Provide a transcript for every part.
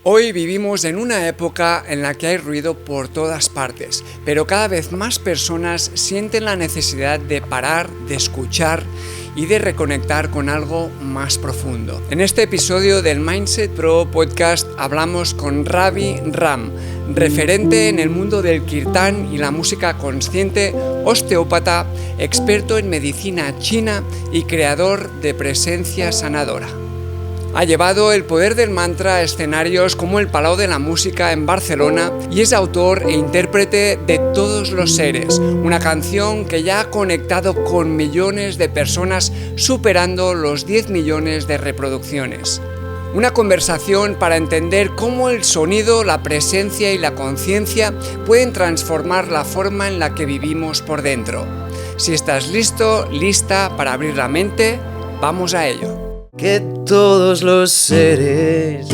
Hoy vivimos en una época en la que hay ruido por todas partes, pero cada vez más personas sienten la necesidad de parar, de escuchar y de reconectar con algo más profundo. En este episodio del Mindset Pro Podcast hablamos con Ravi Ram, referente en el mundo del kirtán y la música consciente, osteópata, experto en medicina china y creador de presencia sanadora. Ha llevado el poder del mantra a escenarios como el Palau de la Música en Barcelona y es autor e intérprete de Todos los Seres, una canción que ya ha conectado con millones de personas superando los 10 millones de reproducciones. Una conversación para entender cómo el sonido, la presencia y la conciencia pueden transformar la forma en la que vivimos por dentro. Si estás listo, lista para abrir la mente, vamos a ello. Que todos los seres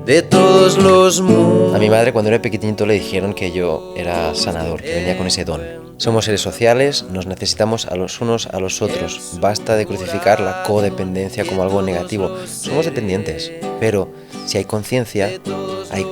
de todos los mundos. A mi madre cuando era pequeñito le dijeron que yo era sanador, que venía con ese don. Somos seres sociales, nos necesitamos a los unos a los otros. Basta de crucificar la codependencia como algo negativo. Somos dependientes, pero si hay conciencia, hay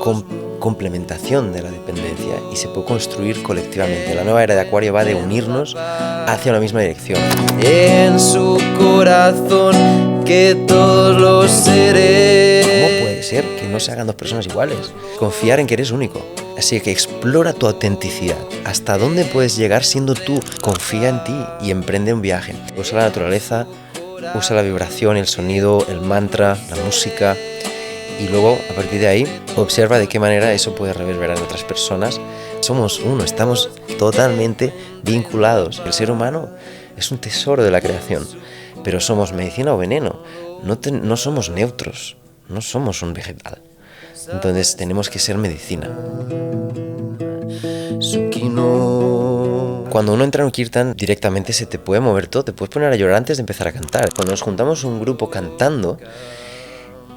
complementación de la dependencia y se puede construir colectivamente. La nueva era de Acuario va de unirnos hacia una misma dirección. En su corazón que todos los seres. ¿Cómo puede ser que no se hagan dos personas iguales? Confiar en que eres único. Así que explora tu autenticidad. ¿Hasta dónde puedes llegar siendo tú? Confía en ti y emprende un viaje. Usa la naturaleza, usa la vibración, el sonido, el mantra, la música. Y luego, a partir de ahí, observa de qué manera eso puede reverberar en otras personas. Somos uno, estamos totalmente vinculados. El ser humano es un tesoro de la creación, pero somos medicina o veneno. No somos neutros, no somos un vegetal. Entonces tenemos que ser medicina. Cuando uno entra en un kirtan, directamente se te puede mover todo. Te puedes poner a llorar antes de empezar a cantar. Cuando nos juntamos un grupo cantando,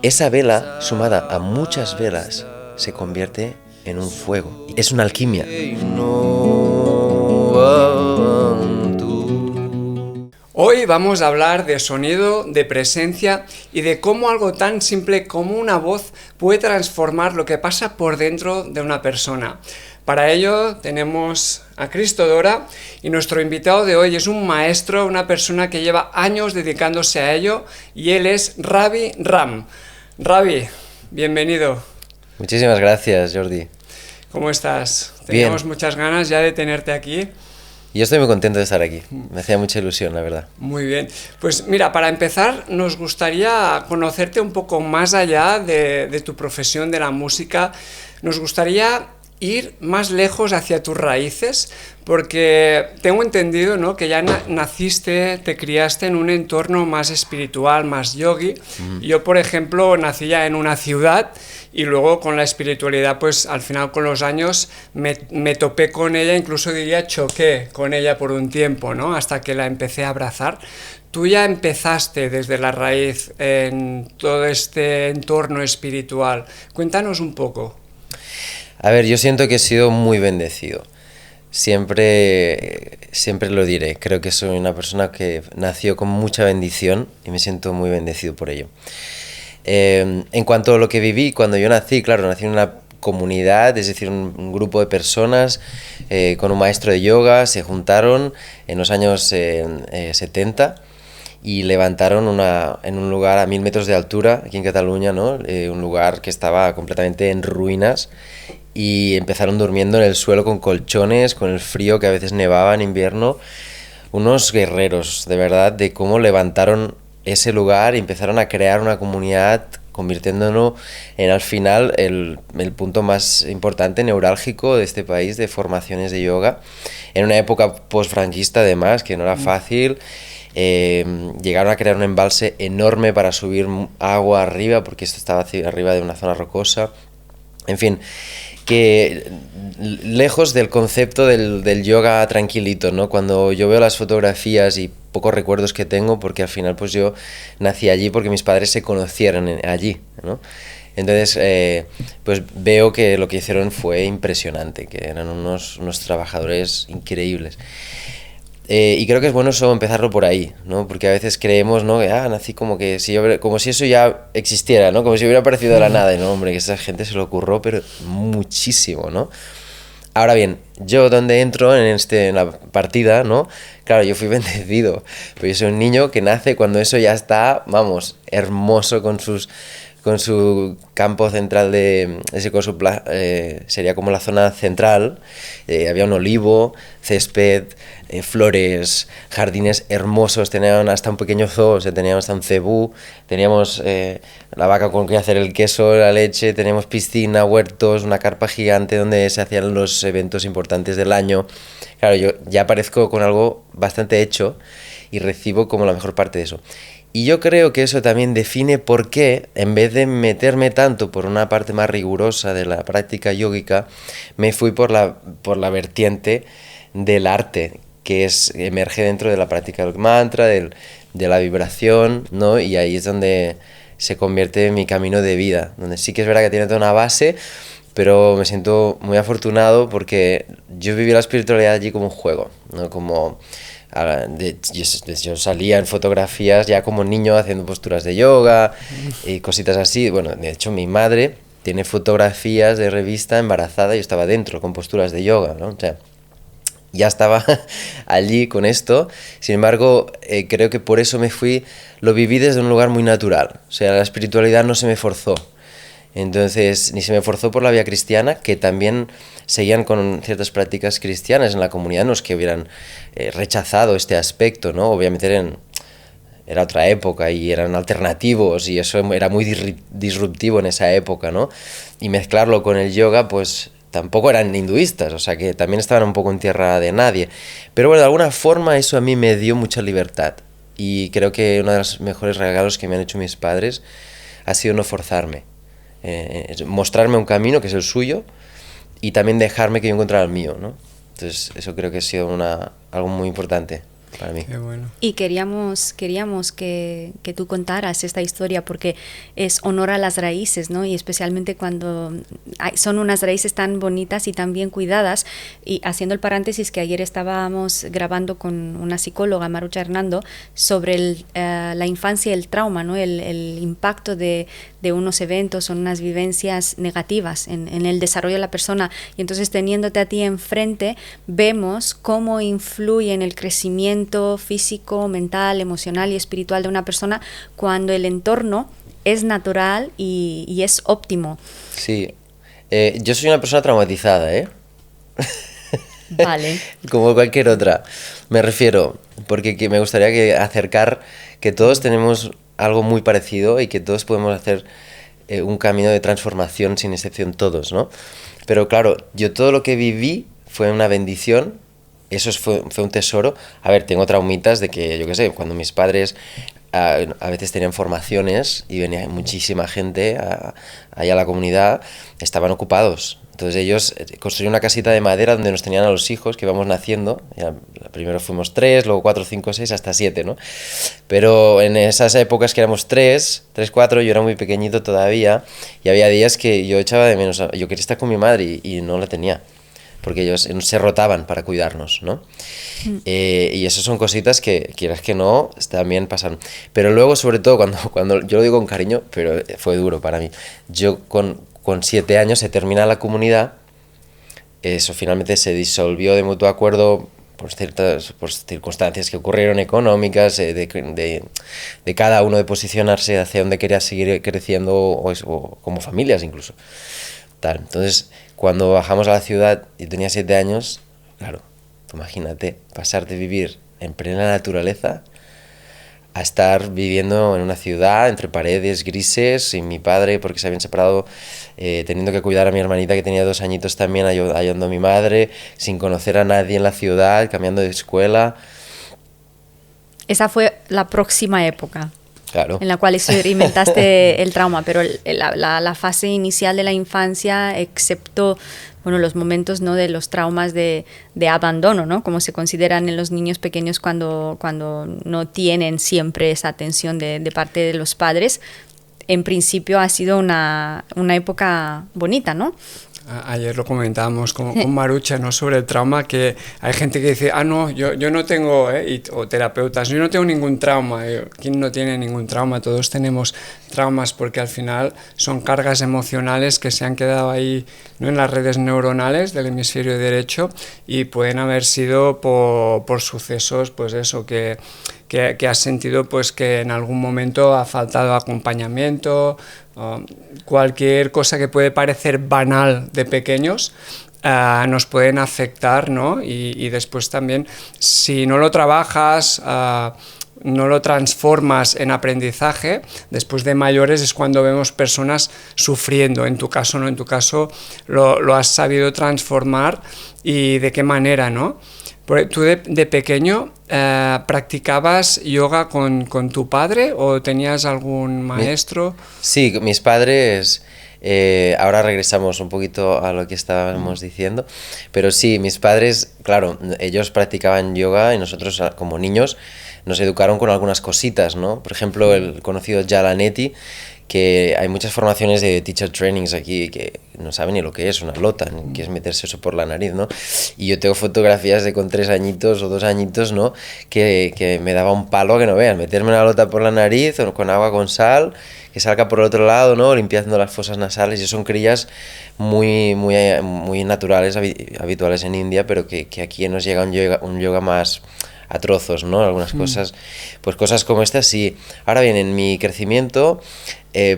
esa vela, sumada a muchas velas, se convierte en un fuego. Es una alquimia. Hoy vamos a hablar de sonido, de presencia y de cómo algo tan simple como una voz puede transformar lo que pasa por dentro de una persona. Para ello tenemos a Cristo Dora y nuestro invitado de hoy es un maestro, una persona que lleva años dedicándose a ello y él es Ravi Ram. Ravi, bienvenido. Muchísimas gracias, Jordi. ¿Cómo estás? Teníamos Bien. muchas ganas ya de tenerte aquí. Yo estoy muy contento de estar aquí. Me hacía mucha ilusión, la verdad. Muy bien. Pues mira, para empezar nos gustaría conocerte un poco más allá de tu profesión de la música. Nos gustaría ir más lejos hacia tus raíces, porque tengo entendido, ¿no?, que ya naciste, te criaste en un entorno más espiritual, más yogi. Yo, por ejemplo, nací ya en una ciudad y luego con la espiritualidad, pues al final con los años me topé con ella, incluso diría choqué con ella por un tiempo, ¿no?, hasta que la empecé a abrazar. Tú ya empezaste desde la raíz en todo este entorno espiritual. Cuéntanos un poco. A ver, yo siento que he sido muy bendecido. Siempre lo diré. Creo que soy una persona que nació con mucha bendición y me siento muy bendecido por ello. En cuanto a lo que viví, cuando yo nací, claro, nací en una comunidad, es decir, un grupo de personas con un maestro de yoga, se juntaron en los años 70 y levantaron en un lugar a 1000 metros de altura, aquí en Cataluña, ¿no? Un lugar que estaba completamente en ruinas y empezaron durmiendo en el suelo con colchones, con el frío que a veces nevaba en invierno. Unos guerreros, de verdad, de cómo levantaron ese lugar y empezaron a crear una comunidad, convirtiéndolo en al final el punto más importante, neurálgico de este país de formaciones de yoga. En una época post-franquista además, que no era fácil. Llegaron a crear un embalse enorme para subir agua arriba, porque esto estaba arriba de una zona rocosa. En fin, que lejos del concepto del yoga tranquilito, ¿no? Cuando yo veo las fotografías y pocos recuerdos que tengo, porque al final pues yo nací allí porque mis padres se conocieron allí, ¿no? Entonces pues veo que lo que hicieron fue impresionante, que eran unos trabajadores increíbles. Y creo que es bueno eso empezarlo por ahí, ¿no? Porque a veces creemos, ¿no? Que nací como que si yo, como si eso ya existiera, ¿no? Como si hubiera aparecido de la nada. Y no, hombre, que esa gente se lo ocurrió, pero muchísimo, ¿no? Ahora bien, yo donde entro en la partida, ¿no? Claro, yo fui bendecido, pero yo soy un niño que nace cuando eso ya está, vamos, hermoso con su campo central sería como la zona central, había un olivo, césped, flores, jardines hermosos, tenían hasta un pequeño zoo, o sea, teníamos hasta un cebú, teníamos la vaca con que hacer el queso, la leche, teníamos piscina, huertos, una carpa gigante donde se hacían los eventos importantes del año. Claro, yo ya aparezco con algo bastante hecho y recibo como la mejor parte de eso. Y yo creo que eso también define por qué, en vez de meterme tanto por una parte más rigurosa de la práctica yógica, me fui por la vertiente del arte, que emerge dentro de la práctica del mantra, de la vibración, ¿no? Y ahí es donde se convierte en mi camino de vida, donde sí que es verdad que tiene toda una base, pero me siento muy afortunado porque yo viví la espiritualidad allí como un juego, ¿no? Como... Yo salía en fotografías ya como niño haciendo posturas de yoga y cositas así. Bueno, de hecho mi madre tiene fotografías de revista embarazada y yo estaba dentro con posturas de yoga, ¿no? O sea, ya estaba allí con esto. Sin embargo, creo que por eso lo viví desde un lugar muy natural. O sea, la espiritualidad no se me forzó. Entonces, ni se me forzó por la vía cristiana, que también seguían con ciertas prácticas cristianas en la comunidad, no es que hubieran rechazado este aspecto, ¿no? Obviamente era otra época y eran alternativos y eso era muy disruptivo en esa época, ¿no? Y mezclarlo con el yoga, pues tampoco eran hinduistas, o sea que también estaban un poco en tierra de nadie. Pero bueno, de alguna forma eso a mí me dio mucha libertad y creo que uno de los mejores regalos que me han hecho mis padres ha sido no forzarme. Mostrarme un camino que es el suyo y también dejarme que yo encontrara el mío, ¿no? Entonces eso creo que ha sido algo muy importante para mí. Qué bueno. Y queríamos que tú contaras esta historia porque es honor a las raíces, ¿no? Y especialmente cuando son unas raíces tan bonitas y tan bien cuidadas. Y haciendo el paréntesis que ayer estábamos grabando con una psicóloga, Marucha Hernando, sobre la infancia y el trauma, ¿no? El impacto de unos eventos o unas vivencias negativas en el desarrollo de la persona. Y entonces teniéndote a ti enfrente, vemos cómo influye en el crecimiento físico, mental, emocional y espiritual de una persona cuando el entorno es natural y es óptimo. Sí, yo soy una persona traumatizada, ¿eh? Vale. Como cualquier otra. Me refiero, porque me gustaría acercar que todos tenemos algo muy parecido y que todos podemos hacer un camino de transformación sin excepción todos, ¿no? Pero claro, yo todo lo que viví fue una bendición. Eso fue un tesoro. A ver, tengo traumitas de que, yo qué sé, cuando mis padres a veces tenían formaciones y venía muchísima gente allá a la comunidad, estaban ocupados. Entonces ellos construyeron una casita de madera donde nos tenían a los hijos que íbamos naciendo. Ya, primero fuimos 3, luego 4, 5, 6, hasta 7, ¿no? Pero en esas épocas que éramos 3, 4, yo era muy pequeñito todavía y había días que yo echaba de menos. Yo quería estar con mi madre y no la tenía, porque ellos se rotaban para cuidarnos, ¿no? Y eso son cositas que, quieras que no, también pasan. Pero luego, sobre todo, cuando yo lo digo con cariño, pero fue duro para mí. Yo con 7 años se termina la comunidad, eso finalmente se disolvió de mutuo acuerdo por circunstancias que ocurrieron económicas, de cada uno de posicionarse hacia donde quería seguir creciendo o como familias incluso. Tal. Entonces, cuando bajamos a la ciudad y tenía 7 años, claro, imagínate, pasar de vivir en plena naturaleza a estar viviendo en una ciudad entre paredes grises, sin mi padre porque se habían separado, teniendo que cuidar a mi hermanita que tenía 2 añitos también, ayudando a mi madre, sin conocer a nadie en la ciudad, cambiando de escuela. Esa fue la próxima época. Claro. En la cual experimentaste el trauma, pero la fase inicial de la infancia, excepto los momentos, ¿no?, de los traumas de abandono, ¿no?, como se consideran en los niños pequeños cuando no tienen siempre esa atención de parte de los padres, en principio ha sido una época bonita, ¿no? Ayer lo comentábamos con Marucha, ¿no? Sobre el trauma, que hay gente que dice, no, yo no tengo, o terapeutas, yo no tengo ningún trauma. ¿Quién no tiene ningún trauma? Todos tenemos traumas, porque al final son cargas emocionales que se han quedado ahí, ¿no? En las redes neuronales del hemisferio derecho, y pueden haber sido por sucesos, pues eso, que has sentido, pues que en algún momento ha faltado acompañamiento, cualquier cosa que puede parecer banal de pequeños, nos pueden afectar, ¿no? Y después también, si no lo trabajas, no lo transformas en aprendizaje, después de mayores es cuando vemos personas sufriendo. En tu caso, ¿no? En tu caso lo has sabido transformar, y de qué manera, ¿no? ¿Tú de pequeño practicabas yoga con tu padre o tenías algún maestro? Sí, mis padres, ahora regresamos un poquito a lo que estábamos diciendo, pero sí, mis padres, claro, ellos practicaban yoga y nosotros como niños nos educaron con algunas cositas, ¿no? Por ejemplo, el conocido Jalaneti, que hay muchas formaciones de teacher trainings aquí que no saben ni lo que es una lota, ni qué es meterse eso por la nariz, ¿no? Y yo tengo fotografías de con 3 añitos o 2 añitos, ¿no? Que me daba un palo que no veas, meterme una lota por la nariz o con agua con sal, que salga por el otro lado, ¿no? Limpiando las fosas nasales, y son crillas muy naturales, habituales en India, pero que aquí nos llega un yoga más a trozos, ¿no? Algunas cosas, pues cosas como estas sí. Ahora bien, en mi crecimiento,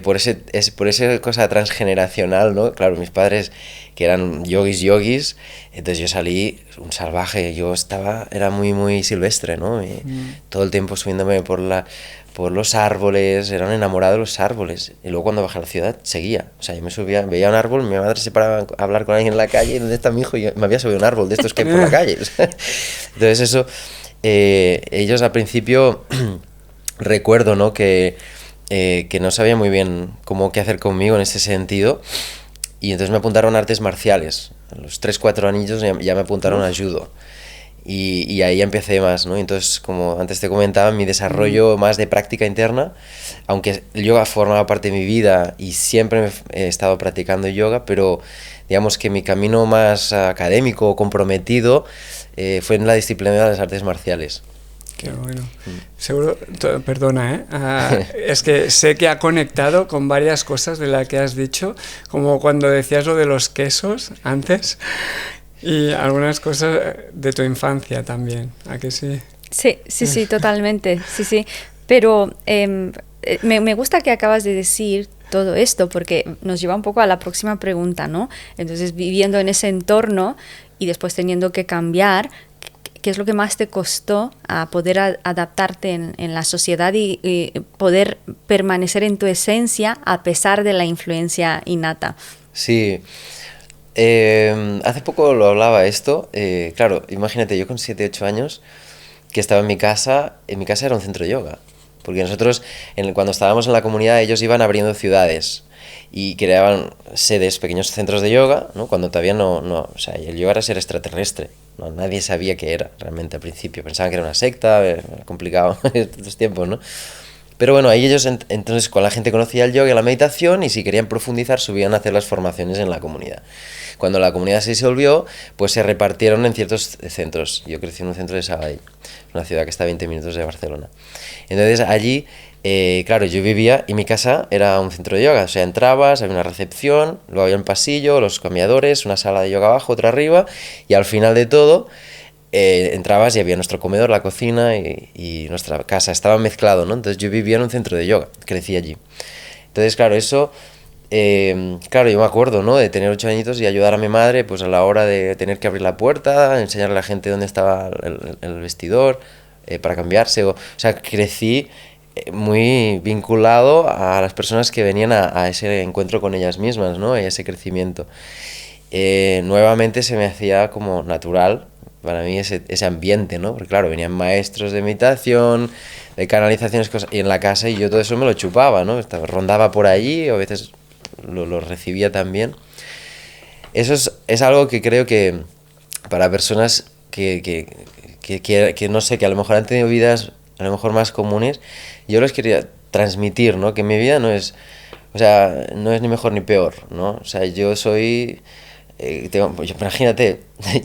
por esa cosa transgeneracional, ¿no? Claro, mis padres que eran yogis, entonces yo salí un salvaje, era muy silvestre, ¿no? Todo el tiempo subiéndome por los árboles, era un enamorado de los árboles, y luego cuando bajé a la ciudad seguía, o sea, yo me subía, veía un árbol, mi madre se paraba a hablar con alguien en la calle, ¿dónde está mi hijo? Y yo me había subido un árbol de estos que hay por la calle. Entonces eso, ellos al principio recuerdo, ¿no? que no sabía muy bien qué hacer conmigo en ese sentido, y entonces me apuntaron a artes marciales. A los 3-4 años ya me apuntaron a judo, y ahí empecé más, ¿no? Entonces, como antes te comentaba, mi desarrollo más de práctica interna, aunque el yoga formaba parte de mi vida y siempre he estado practicando yoga, pero digamos que mi camino más académico o comprometido fue en la disciplina de las artes marciales. Qué bueno. Seguro, perdona, es que sé que ha conectado con varias cosas de las que has dicho, como cuando decías lo de los quesos antes, y algunas cosas de tu infancia también, ¿a que sí? Sí, totalmente, sí. Pero me gusta que acabas de decir todo esto, porque nos lleva un poco a la próxima pregunta, ¿no? Entonces, viviendo en ese entorno y después teniendo que cambiar, ¿qué es lo que más te costó a poder adaptarte en la sociedad y poder permanecer en tu esencia a pesar de la influencia innata? Sí, hace poco lo hablaba esto, claro, imagínate, yo con 7-8 años que estaba en mi casa era un centro de yoga, porque nosotros cuando estábamos en la comunidad ellos iban abriendo ciudades y creaban sedes, pequeños centros de yoga, ¿no? Cuando todavía o sea, el yoga era ser extraterrestre, ¿no? Nadie sabía qué era realmente al principio, pensaban que era una secta, era complicado en estos tiempos, ¿no? Pero bueno, ahí ellos entonces con la gente conocía el yoga y la meditación, y si querían profundizar subían a hacer las formaciones en la comunidad. Cuando la comunidad se disolvió, pues se repartieron en ciertos centros. Yo crecí en un centro de Sabadell, una ciudad que está a 20 minutos de Barcelona. Entonces allí, claro, yo vivía y mi casa era un centro de yoga. O sea, entrabas, había una recepción, luego había un pasillo, los cambiadores, una sala de yoga abajo, otra arriba, y al final de todo entrabas y había nuestro comedor, la cocina y nuestra casa. Estaba mezclado, ¿no? Entonces yo vivía en un centro de yoga, crecí allí. Entonces, claro, eso... claro, yo me acuerdo, ¿no? De tener 8 añitos y ayudar a mi madre pues a la hora de tener que abrir la puerta, enseñarle a la gente dónde estaba el vestidor para cambiarse. O sea, crecí muy vinculado a las personas que venían a ese encuentro con ellas mismas, ¿no? Y ese crecimiento. Nuevamente se me hacía como natural para mí ese ambiente, ¿no? Porque claro, venían maestros de meditación, de canalizaciones, cosas, y en la casa, y yo todo eso me lo chupaba, ¿no? Rondaba por allí, o a veces lo recibía también. Eso es algo que creo que para personas que no sé, que a lo mejor han tenido vidas a lo mejor más comunes, yo les quería transmitir, ¿no? Que mi vida no es, o sea, no es ni mejor ni peor, ¿no? O sea, yo soy pues imagínate,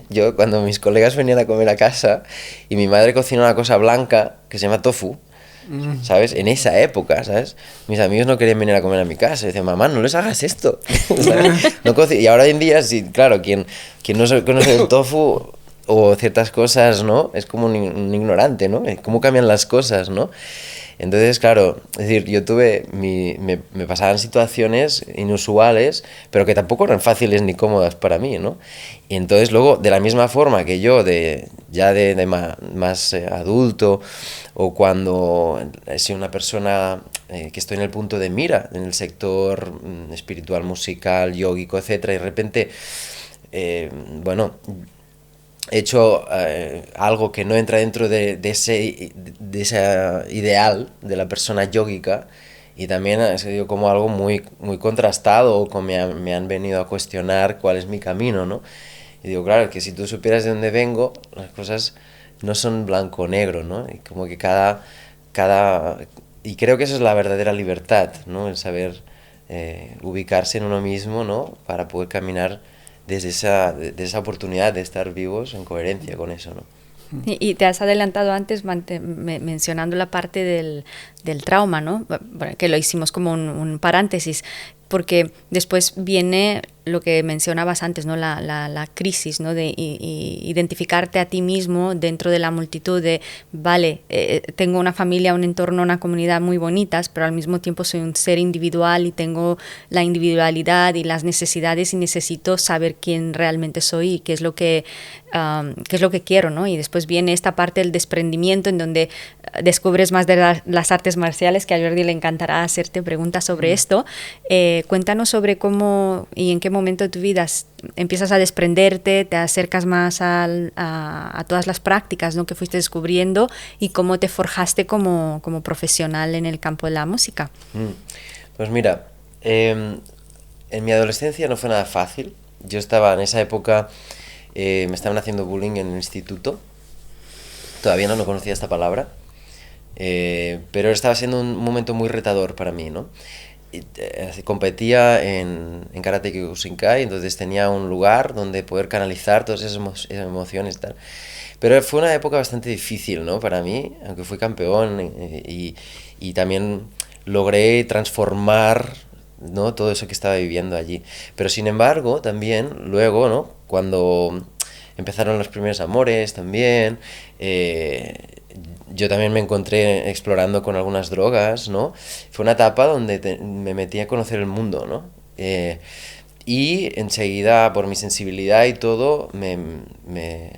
yo cuando mis colegas venían a comer a casa y mi madre cocinó una cosa blanca que se llama tofu, ¿sabes? En esa época, ¿sabes? Mis amigos no querían venir a comer a mi casa. Y decían, mamá, no les hagas esto. ¿Sabes? No y ahora en día, sí, claro, quien no conoce el tofu o ciertas cosas, ¿no? Es como un ignorante, ¿no? Cómo cambian las cosas, ¿no? Entonces, claro, es decir, yo me pasaban situaciones inusuales, pero que tampoco eran fáciles ni cómodas para mí, ¿no? Y entonces luego, de la misma forma que yo, más adulto, o cuando he sido una persona que estoy en el punto de mira, en el sector espiritual, musical, yógico, etcétera, y de repente, bueno, he hecho algo que no entra dentro de ese ideal de la persona yógica, y también ha sido como algo muy, muy contrastado, o como me han venido a cuestionar cuál es mi camino, ¿no? Y digo, claro, que si tú supieras de dónde vengo, las cosas no son blanco o negro, ¿no? Y como que y creo que eso es la verdadera libertad, ¿no? El saber ubicarse en uno mismo, ¿no? Para poder caminar desde esa oportunidad de estar vivos en coherencia con eso, ¿no? Y te has adelantado antes mencionando la parte del trauma, ¿no? Bueno, que lo hicimos como un paréntesis, porque después viene lo que mencionabas antes, ¿no? La crisis, ¿no? De identificarte a ti mismo dentro de la multitud de, vale, tengo una familia, un entorno, una comunidad muy bonitas, pero al mismo tiempo soy un ser individual y tengo la individualidad y las necesidades y necesito saber quién realmente soy y qué es lo que quiero, ¿no? Y después viene esta parte del desprendimiento en donde descubres más de las artes marciales, que a Jordi le encantará hacerte preguntas sobre esto. Cuéntanos sobre cómo y en qué momento de tu vida empiezas a desprenderte, te acercas más a todas las prácticas, ¿no? Que fuiste descubriendo y cómo te forjaste como profesional en el campo de la música. Pues mira, en mi adolescencia no fue nada fácil. Yo estaba en esa época, me estaban haciendo bullying en el instituto. Todavía no conocía esta palabra, pero estaba siendo un momento muy retador para mí, ¿no? Competía en Karate Kyokushinkai, entonces tenía un lugar donde poder canalizar todas esas emociones y tal. Pero fue una época bastante difícil, ¿no? Para mí, aunque fui campeón y también logré transformar, ¿no? Todo eso que estaba viviendo allí. Pero sin embargo, también luego, ¿no? Cuando empezaron los primeros amores también, yo también me encontré explorando con algunas drogas, ¿no? Fue una etapa donde me metí a conocer el mundo, ¿no? Y enseguida, por mi sensibilidad y todo, me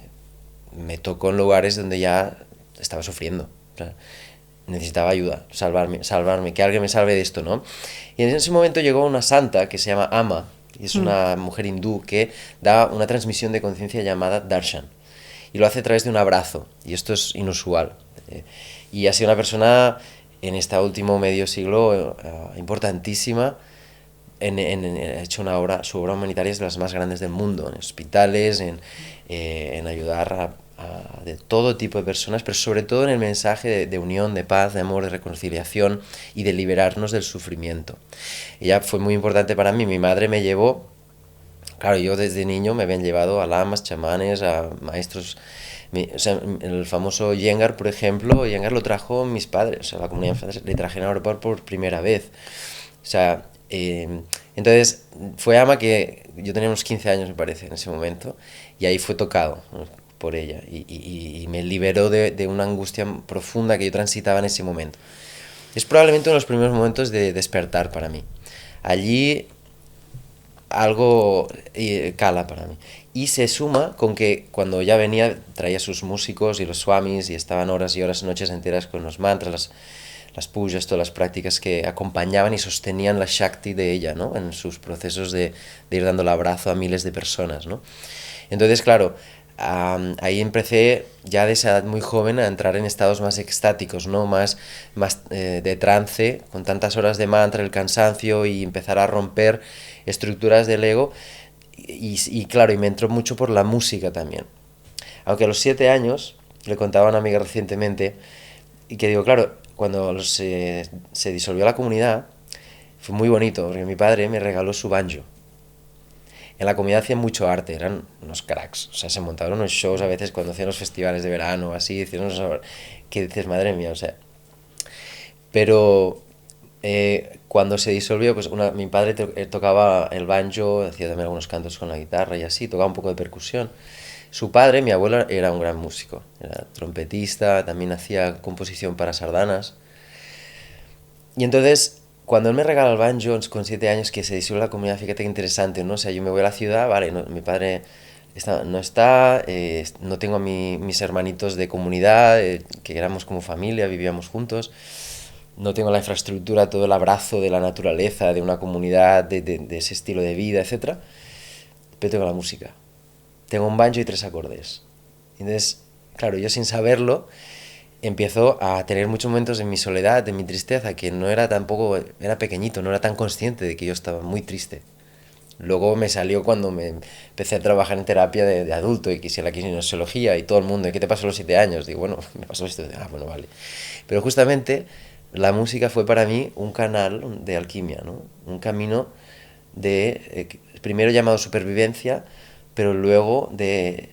tocó en lugares donde ya estaba sufriendo. O sea, necesitaba ayuda, salvarme, que alguien me salve de esto, ¿no? Y en ese momento llegó una santa que se llama Ama, y es una mujer hindú que da una transmisión de conciencia llamada Darshan. Y lo hace a través de un abrazo, y esto es inusual. Y ha sido una persona en este último medio siglo importantísima. Ha hecho su obra humanitaria es de las más grandes del mundo, en hospitales, en ayudar de todo tipo de personas, pero sobre todo en el mensaje de unión, de paz, de amor, de reconciliación y de liberarnos del sufrimiento. Ella fue muy importante para mí. Mi madre me llevó, claro, yo desde niño me habían llevado a lamas, chamanes, a maestros. O sea, el famoso Iyengar, por ejemplo, Iyengar lo trajo mis padres, o sea, la comunidad le trajeron a Europa por primera vez. O sea, entonces fue Ama, que yo tenía unos 15 años, me parece, en ese momento, y ahí fue tocado, ¿no? Por ella, y me liberó de una angustia profunda que yo transitaba en ese momento. Es probablemente uno de los primeros momentos de despertar para mí. Allí algo cala para mí. Y se suma con que cuando ya venía, traía sus músicos y los swamis, y estaban horas y horas, noches enteras con los mantras, las pujas, todas las prácticas que acompañaban y sostenían la Shakti de ella, ¿no? En sus procesos de ir dando el abrazo a miles de personas, ¿no? Entonces, claro, ahí empecé ya de esa edad muy joven a entrar en estados más extáticos, ¿no? Más de trance, con tantas horas de mantra, el cansancio, y empezar a romper estructuras del ego. Y claro, y me entró mucho por la música también. Aunque a los 7 años, le contaba a una amiga recientemente, y que digo, claro, cuando se disolvió la comunidad, fue muy bonito, porque mi padre me regaló su banjo. En la comunidad hacían mucho arte, eran unos cracks, o sea, se montaban unos shows a veces cuando hacían los festivales de verano, así, hacían unos, que dices, madre mía, o sea. Pero cuando se disolvió, pues mi padre tocaba el banjo, hacía también algunos cantos con la guitarra y así, tocaba un poco de percusión. Su padre, mi abuelo, era un gran músico, era trompetista, también hacía composición para sardanas. Y entonces, cuando él me regala el banjo con 7 años, que se disuelve la comunidad, fíjate qué interesante, ¿no? O sea, yo me voy a la ciudad, vale, no, mi padre no está, no tengo a mis hermanitos de comunidad, que éramos como familia, vivíamos juntos, no tengo la infraestructura, todo el abrazo de la naturaleza, de una comunidad, de ese estilo de vida, etc. Pero tengo la música. Tengo un banjo y 3 acordes. Entonces, claro, yo sin saberlo, empiezo a tener muchos momentos en mi soledad, de mi tristeza, que no era tampoco, era pequeñito, no era tan consciente de que yo estaba muy triste. Luego me salió cuando me empecé a trabajar en terapia de adulto y quise la kinesiología y todo el mundo, ¿y qué te pasó a los 7 años? Digo, bueno, me pasó esto, bueno, vale. Pero justamente la música fue para mí un canal de alquimia, ¿no? Un camino de, primero llamado supervivencia, pero luego de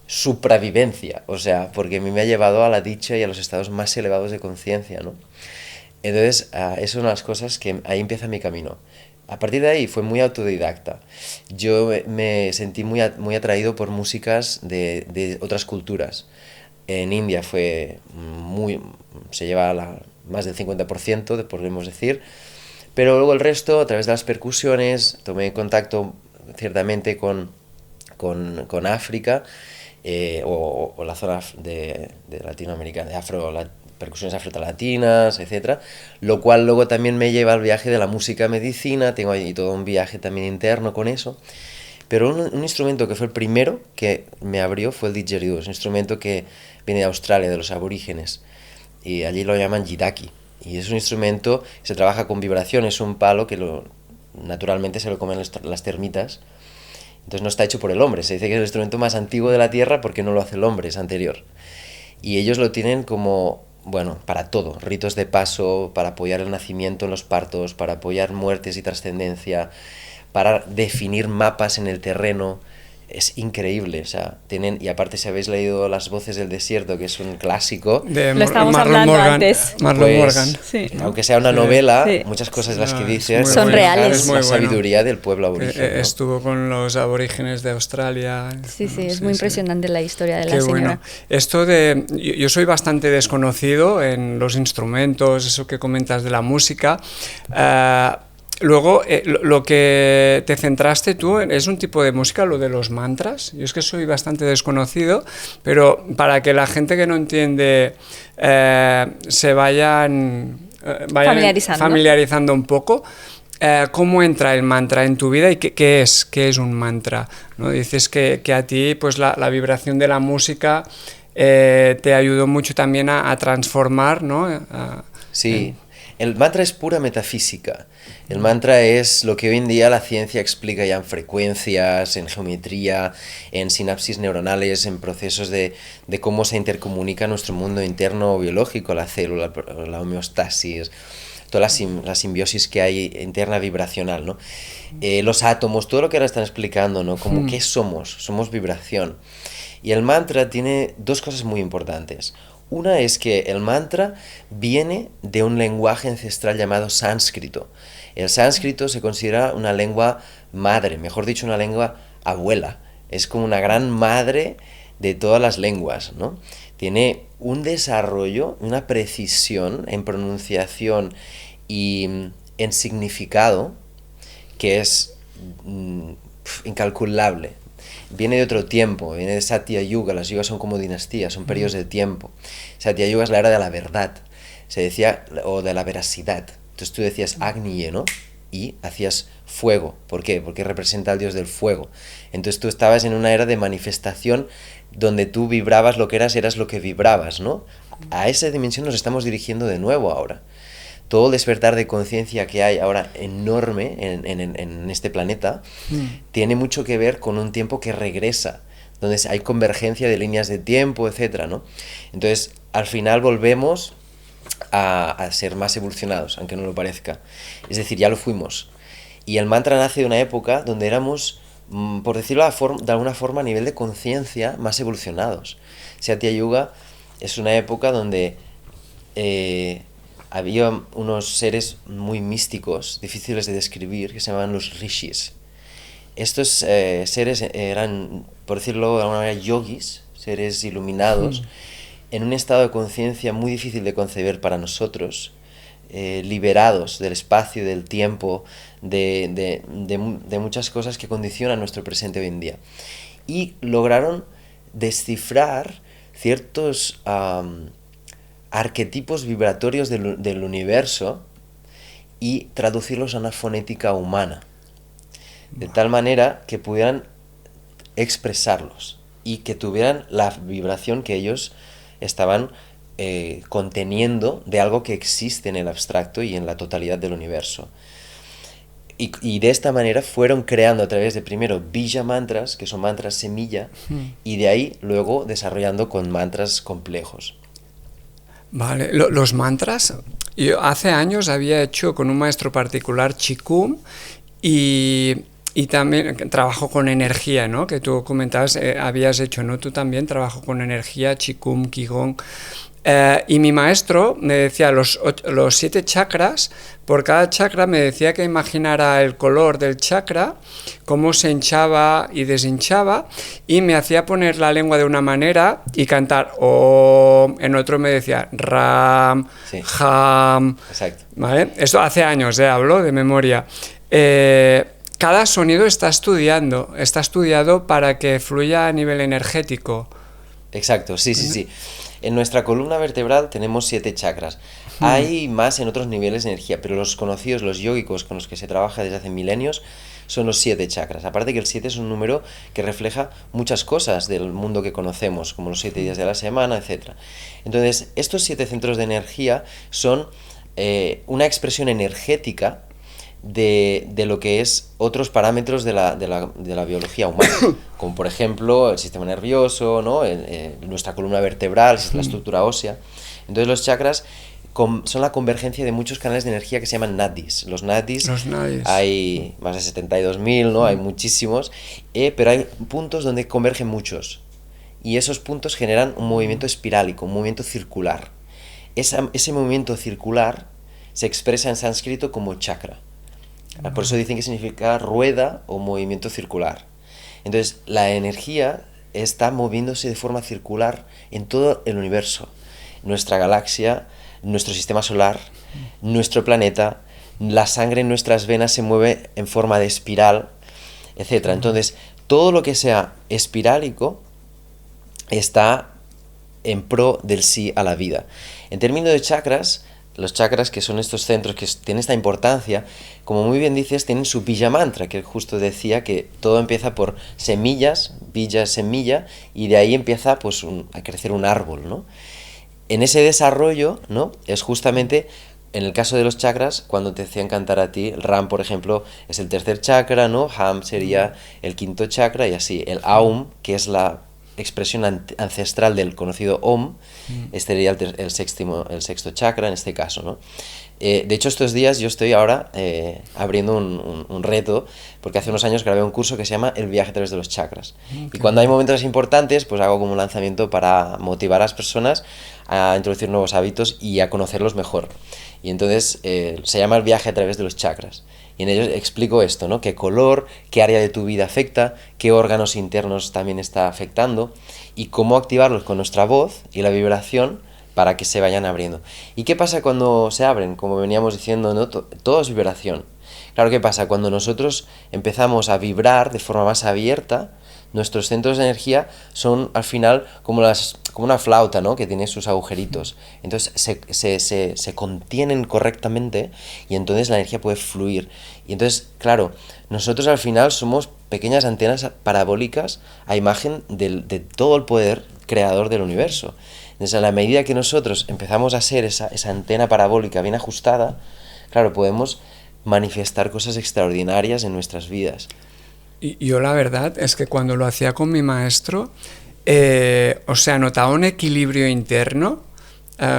supravivencia, o sea, porque a mí me ha llevado a la dicha y a los estados más elevados de conciencia, ¿no? Entonces, esas son las cosas que ahí empieza mi camino. A partir de ahí fue muy autodidacta. Yo me sentí muy atraído por músicas de otras culturas. En India se lleva más del 50%, podemos decir, pero luego el resto, a través de las percusiones, tomé contacto ciertamente con África, o la zona de Latinoamérica, percusiones afro-latinas, etc. Lo cual luego también me lleva al viaje de la música medicina, tengo ahí todo un viaje también interno con eso. Pero un instrumento que fue el primero que me abrió fue el didgeridoo, es un instrumento que viene de Australia, de los aborígenes, y allí lo llaman jidaki. Y es un instrumento, se trabaja con vibración, es un palo que naturalmente se lo comen las termitas. Entonces no está hecho por el hombre, se dice que es el instrumento más antiguo de la Tierra porque no lo hace el hombre, es anterior. Y ellos lo tienen como, bueno, para todo, ritos de paso, para apoyar el nacimiento en los partos, para apoyar muertes y trascendencia, para definir mapas en el terreno. Es increíble, o sea, y aparte si habéis leído Las voces del desierto, que es un clásico, de lo estábamos hablando antes. Marlon Morgan. Sí. Aunque sea una novela, muchas cosas de las que dice son reales. Es la sabiduría del pueblo aborigen. Estuvo con los aborígenes de Australia. Sí, es muy impresionante la historia de la señora. Bueno. Esto yo soy bastante desconocido en los instrumentos, eso que comentas de la música. Luego, lo que te centraste tú es un tipo de música, lo de los mantras. Yo es que soy bastante desconocido, pero para que la gente que no entiende se vayan familiarizando un poco, ¿cómo entra el mantra en tu vida y qué es un mantra? ¿No? Dices que a ti pues la vibración de la música te ayudó mucho también a transformar, ¿no? Sí. El mantra es pura metafísica. El mantra es lo que hoy en día la ciencia explica ya en frecuencias, en geometría, en sinapsis neuronales, en procesos de cómo se intercomunica nuestro mundo interno biológico, la célula, la homeostasis, toda la simbiosis que hay interna vibracional, ¿no? Los átomos, todo lo que ahora están explicando, ¿no? Como ¿qué somos? Somos vibración. Y el mantra tiene 2 cosas muy importantes. Una es que el mantra viene de un lenguaje ancestral llamado sánscrito. El sánscrito se considera una lengua madre, mejor dicho, una lengua abuela. Es como una gran madre de todas las lenguas, ¿no? Tiene un desarrollo, una precisión en pronunciación y en significado que es incalculable. Viene de otro tiempo, viene de Satya Yuga. Las yugas son como dinastías, son periodos de tiempo. Satya Yuga es la era de la verdad, se decía, o de la veracidad. Entonces tú decías Agniye, ¿no? Y hacías fuego. ¿Por qué? Porque representa al dios del fuego. Entonces tú estabas en una era de manifestación donde tú vibrabas lo que eras lo que vibrabas, ¿no? A esa dimensión nos estamos dirigiendo de nuevo ahora. Todo el despertar de conciencia que hay ahora enorme en este planeta tiene mucho que ver con un tiempo que regresa, donde hay convergencia de líneas de tiempo, etcétera, ¿no? Entonces, al final volvemos a ser más evolucionados, aunque no lo parezca. Es decir, ya lo fuimos. Y el mantra nace de una época donde éramos por decirlo de alguna forma, a nivel de conciencia más evolucionados. Satya Yuga es una época donde había unos seres muy místicos, difíciles de describir, que se llamaban los rishis. Estos seres eran, por decirlo de alguna manera, yogis, seres iluminados, en un estado de conciencia muy difícil de conceber para nosotros, liberados del espacio, del tiempo, de muchas cosas que condicionan nuestro presente hoy en día. Y lograron descifrar ciertos arquetipos vibratorios del universo y traducirlos a una fonética humana, de tal manera que pudieran expresarlos y que tuvieran la vibración que ellos estaban conteniendo de algo que existe en el abstracto y en la totalidad del universo. Y de esta manera fueron creando a través de primero bija mantras, que son mantras semilla, y de ahí luego desarrollando con mantras complejos. Vale, los mantras, yo hace años había hecho con un maestro particular Qigong y también trabajo con energía, ¿no? Que tú comentabas, habías hecho, ¿no? Tú también trabajo con energía, Qigong, Qigong. Y mi maestro me decía los 7 chakras, por cada chakra me decía que imaginara el color del chakra, cómo se hinchaba y deshinchaba, y me hacía poner la lengua de una manera y cantar Om, en otro me decía Ram, Sí. Ham. Exacto. ¿Vale? Esto hace años, hablo de memoria. Cada sonido está estudiado para que fluya a nivel energético. Exacto, sí. En nuestra columna vertebral tenemos 7 chakras. Hay más en otros niveles de energía, pero los conocidos, los yógicos con los que se trabaja desde hace milenios, son los 7 chakras. Aparte que el 7 es un número que refleja muchas cosas del mundo que conocemos, como los 7 días de la semana, etc. Entonces, estos 7 centros de energía son una expresión energética de lo que es otros parámetros de la biología humana, como por ejemplo el sistema nervioso, ¿no? Nuestra columna vertebral, la estructura ósea. Entonces los chakras son la convergencia de muchos canales de energía que se llaman nadis. Los nadis. Hay más de 72.000, ¿no? Hay muchísimos, pero hay puntos donde convergen muchos, y esos puntos generan un movimiento espirálico, un movimiento circular. Ese movimiento circular se expresa en sánscrito como chakra. Por eso dicen que significa rueda o movimiento circular. Entonces, la energía está moviéndose de forma circular en todo el universo. Nuestra galaxia, nuestro sistema solar, nuestro planeta, la sangre en nuestras venas se mueve en forma de espiral, etc. Entonces, todo lo que sea espirálico está en pro del sí a la vida. En términos de chakras, los chakras, que son estos centros que tienen esta importancia, como muy bien dices, tienen su bija mantra, que justo decía que todo empieza por semillas, bija es semilla, y de ahí empieza pues a crecer un árbol, ¿no? En ese desarrollo, ¿no? Es justamente, en el caso de los chakras, cuando te hacían cantar a ti, el Ram, por ejemplo, es el 3er chakra, ¿no? Ham sería el 5.º chakra, y así. El Aum, que es la expresión ancestral del conocido Om, este sería el 6.º chakra en este caso, ¿no? De hecho, estos días yo estoy ahora abriendo un reto, porque hace unos años grabé un curso que se llama El viaje a través de los chakras. Y cuando hay momentos importantes, pues hago como un lanzamiento para motivar a las personas a introducir nuevos hábitos y a conocerlos mejor. Y entonces se llama El viaje a través de los chakras. Y en ellos explico esto, ¿no? Qué color, qué área de tu vida afecta, qué órganos internos también está afectando, y cómo activarlos con nuestra voz y la vibración para que se vayan abriendo. ¿Y qué pasa cuando se abren? Como veníamos diciendo, ¿no? Todo es vibración. Claro, ¿qué pasa? Cuando nosotros empezamos a vibrar de forma más abierta, nuestros centros de energía son al final como una flauta, ¿no? Que tiene sus agujeritos. Entonces se contienen correctamente, y entonces la energía puede fluir. Y entonces, claro, nosotros al final somos pequeñas antenas parabólicas a imagen de todo el poder creador del universo. Entonces, a la medida que nosotros empezamos a ser esa antena parabólica bien ajustada, claro, podemos manifestar cosas extraordinarias en nuestras vidas. Y yo la verdad es que cuando lo hacía con mi maestro, notaba un equilibrio interno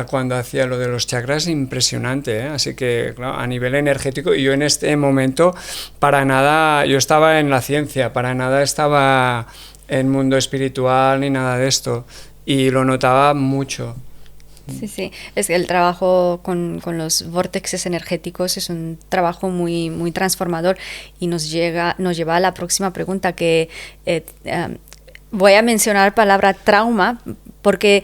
cuando hacía lo de los chakras, impresionante, ¿eh? Así que, claro, a nivel energético, yo en este momento, para nada, yo estaba en la ciencia, para nada estaba en mundo espiritual ni nada de esto, y lo notaba mucho. Sí, sí, es que el trabajo con los vórtices energéticos es un trabajo muy, muy transformador y nos lleva a la próxima pregunta que voy a mencionar palabra trauma porque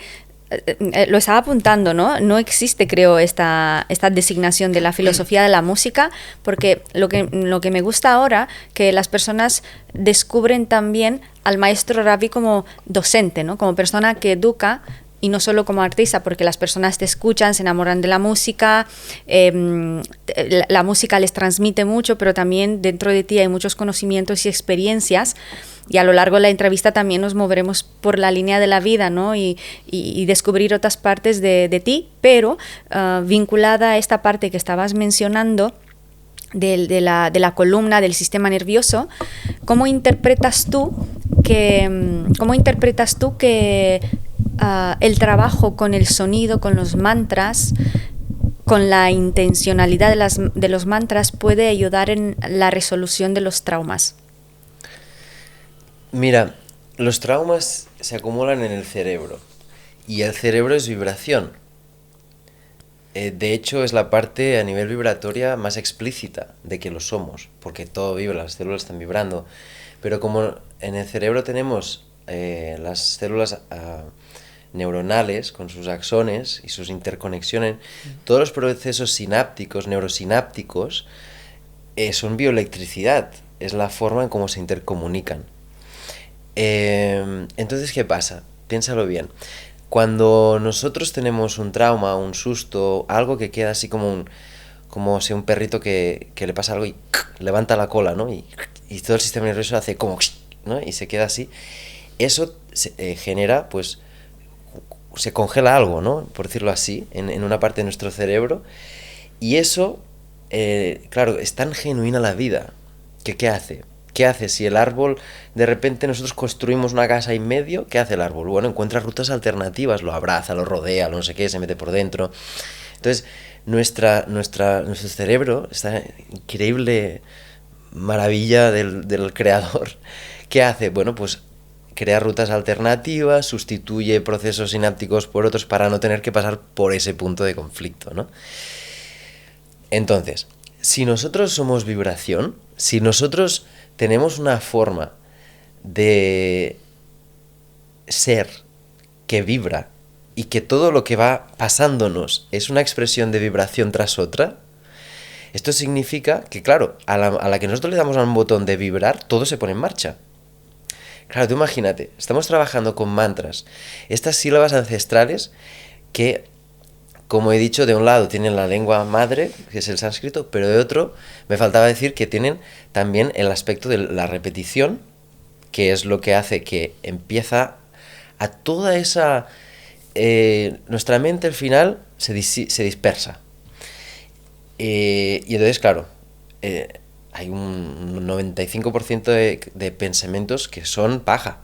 lo estaba apuntando, ¿no? No existe, creo, esta designación de la filosofía de la música, porque lo que me gusta ahora, que las personas descubren también al maestro Ravi como docente, ¿no? Como persona que educa, y no solo como artista, porque las personas te escuchan, se enamoran de la música, la música les transmite mucho, pero también dentro de ti hay muchos conocimientos y experiencias, y a lo largo de la entrevista también nos moveremos por la línea de la vida, ¿no? y descubrir otras partes de ti, pero vinculada a esta parte que estabas mencionando, de la columna, del sistema nervioso, ¿cómo interpretas tú que el trabajo con el sonido, con los mantras, con la intencionalidad de los mantras puede ayudar en la resolución de los traumas? Mira, los traumas se acumulan en el cerebro y el cerebro es vibración. De hecho, es la parte a nivel vibratoria más explícita de que lo somos, porque todo vibra, las células están vibrando. Pero como en el cerebro tenemos las células neuronales con sus axones y sus interconexiones, todos los procesos sinápticos, neurosinápticos, son bioelectricidad, es la forma en cómo se intercomunican. Entonces, ¿qué pasa? Piénsalo bien. Cuando nosotros tenemos un trauma, un susto, algo que queda así como si un perrito que le pasa algo y levanta la cola, ¿no? Y todo el sistema nervioso hace como, ¿no? Y se queda así. Eso genera, pues, se congela algo, ¿no? Por decirlo así, en una parte de nuestro cerebro. Y eso, claro, es tan genuina la vida, que ¿qué hace? ¿Qué hace? Si el árbol, de repente nosotros construimos una casa en medio, ¿qué hace el árbol? Bueno, encuentra rutas alternativas, lo abraza, lo rodea, lo no sé qué, se mete por dentro. Entonces, nuestro cerebro, esta increíble maravilla del creador, ¿qué hace? Bueno, pues crea rutas alternativas, sustituye procesos sinápticos por otros para no tener que pasar por ese punto de conflicto, ¿no? Entonces, si nosotros somos vibración, si nosotros tenemos una forma de ser que vibra y que todo lo que va pasándonos es una expresión de vibración tras otra, esto significa que, claro, a la que nosotros le damos a un botón de vibrar, todo se pone en marcha. Claro, tú imagínate, estamos trabajando con mantras, estas sílabas ancestrales que, como he dicho, de un lado tienen la lengua madre, que es el sánscrito, pero de otro me faltaba decir que tienen también el aspecto de la repetición, que es lo que hace que empieza a toda esa... nuestra mente al final se dispersa. Y entonces, claro, hay un 95% de pensamientos que son paja.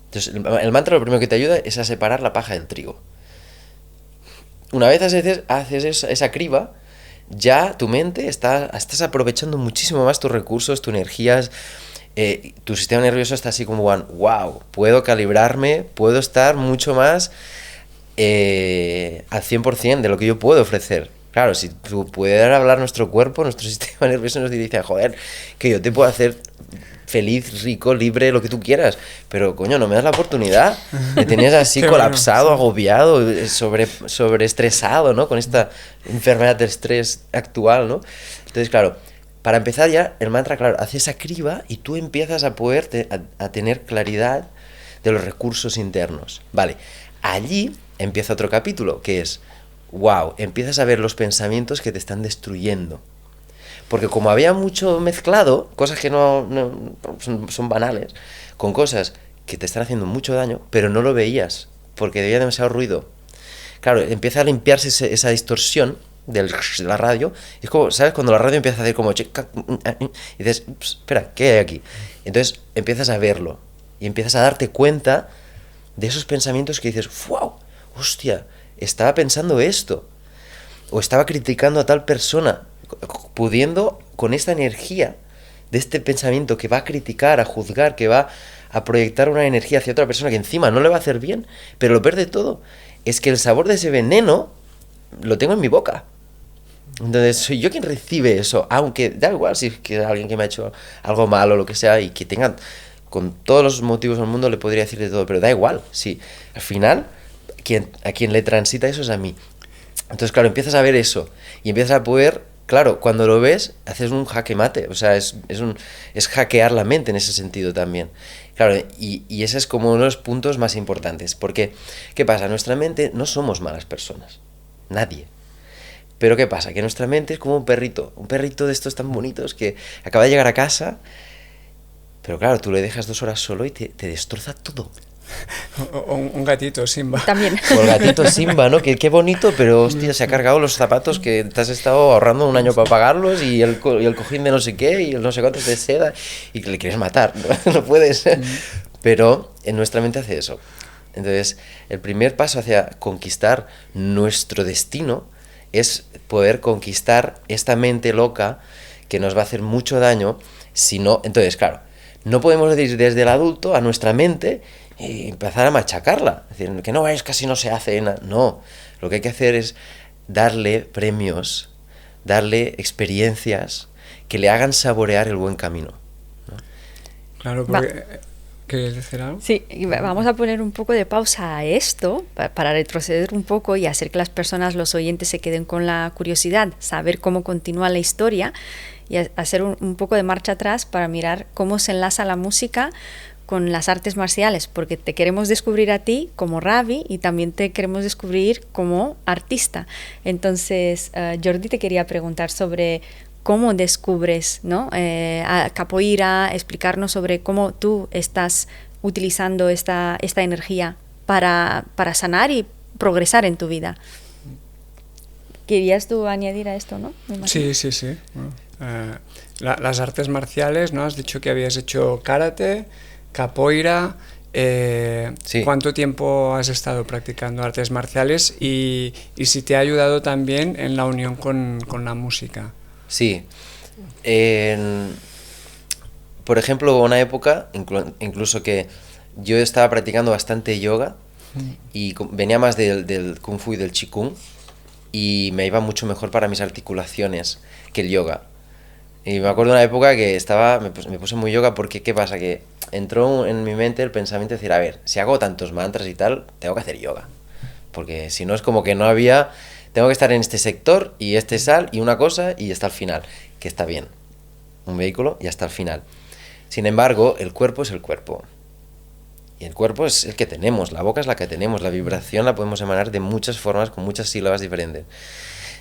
Entonces, el mantra lo primero que te ayuda es a separar la paja del trigo. Una vez haces esa criba, ya tu mente estás aprovechando muchísimo más tus recursos, tus energías, tu sistema nervioso está así como, wow, puedo calibrarme, puedo estar mucho más al 100% de lo que yo puedo ofrecer. Claro, si pudiera hablar nuestro cuerpo, nuestro sistema nervioso nos diría, joder, que yo te puedo hacer feliz, rico, libre, lo que tú quieras, pero coño, no me das la oportunidad. Me tenías así colapsado, bueno, agobiado, sobreestresado, ¿no? Con esta enfermedad del estrés actual, ¿no? Entonces, claro, para empezar ya, el mantra, claro, hace esa criba y tú empiezas a poder a tener claridad de los recursos internos. Vale, allí empieza otro capítulo, que es, wow, empiezas a ver los pensamientos que te están destruyendo. Porque como había mucho mezclado, cosas que no son banales, con cosas que te están haciendo mucho daño, pero no lo veías, porque había demasiado ruido. Claro, empieza a limpiarse esa distorsión de la radio, y es como, ¿sabes? Cuando la radio empieza a hacer como... y dices, espera, ¿qué hay aquí? Entonces empiezas a verlo, y empiezas a darte cuenta de esos pensamientos que dices, wow, hostia, estaba pensando esto, o estaba criticando a tal persona, pudiendo con esta energía de este pensamiento que va a criticar, a juzgar, que va a proyectar una energía hacia otra persona que encima no le va a hacer bien, pero lo peor de todo es que el sabor de ese veneno lo tengo en mi boca. Entonces soy yo quien recibe eso, aunque da igual si es que alguien que me ha hecho algo malo o lo que sea, y que tenga, con todos los motivos del mundo le podría decir de todo, pero da igual, sí, al final a quien le transita eso es a mí. Entonces claro, empiezas a ver eso y empiezas a poder, claro, cuando lo ves haces un jaque mate, o sea, es hackear la mente en ese sentido también. Claro, y ese es como uno de los puntos más importantes, porque ¿qué pasa? Nuestra mente no somos malas personas, nadie. Pero ¿qué pasa? Que nuestra mente es como un perrito de estos tan bonitos que acaba de llegar a casa, pero claro, tú le dejas 2 horas solo y te destroza todo. O un gatito, Simba. También. O el gatito Simba, ¿no? Que qué bonito, pero hostia, se ha cargado los zapatos que te has estado ahorrando un año para pagarlos y el cojín de no sé qué y el no sé cuántos de seda y que le quieres matar, ¿no? No puedes. Pero en nuestra mente hace eso. Entonces, el primer paso hacia conquistar nuestro destino es poder conquistar esta mente loca que nos va a hacer mucho daño si no... Entonces, claro, no podemos ir desde el adulto a nuestra mente y empezar a machacarla. Es decir, que no, es casi no se hace nada. No, lo que hay que hacer es darle premios, darle experiencias que le hagan saborear el buen camino, ¿no? Claro, porque... ¿Quieres decir algo? Sí, vamos a poner un poco de pausa a esto para retroceder un poco y hacer que las personas, los oyentes, se queden con la curiosidad, saber cómo continúa la historia y hacer un poco de marcha atrás para mirar cómo se enlaza la música con las artes marciales, porque te queremos descubrir a ti como Ravi y también te queremos descubrir como artista. Entonces, Jordi, te quería preguntar sobre cómo descubres, ¿no? A capoeira, explicarnos sobre cómo tú estás utilizando esta energía para sanar y progresar en tu vida. ¿Querías tú añadir a esto, no? Sí. Bueno, las artes marciales, ¿no? Has dicho que habías hecho karate, capoeira. Sí. ¿Cuánto tiempo has estado practicando artes marciales y si te ha ayudado también en la unión con la música? Sí. Por ejemplo, una época, incluso que yo estaba practicando bastante yoga y venía más del Kung Fu y del Qigong y me iba mucho mejor para mis articulaciones que el yoga. Y me acuerdo de una época que me puse muy yoga porque, ¿qué pasa? Que entró en mi mente el pensamiento de decir, a ver, si hago tantos mantras y tal, tengo que hacer yoga. Porque si no es como que no había... Tengo que estar en este sector y este sal y una cosa y hasta el final, que está bien. Un vehículo y hasta el final. Sin embargo, el cuerpo es el cuerpo. Y el cuerpo es el que tenemos, la boca es la que tenemos, la vibración la podemos emanar de muchas formas, con muchas sílabas diferentes.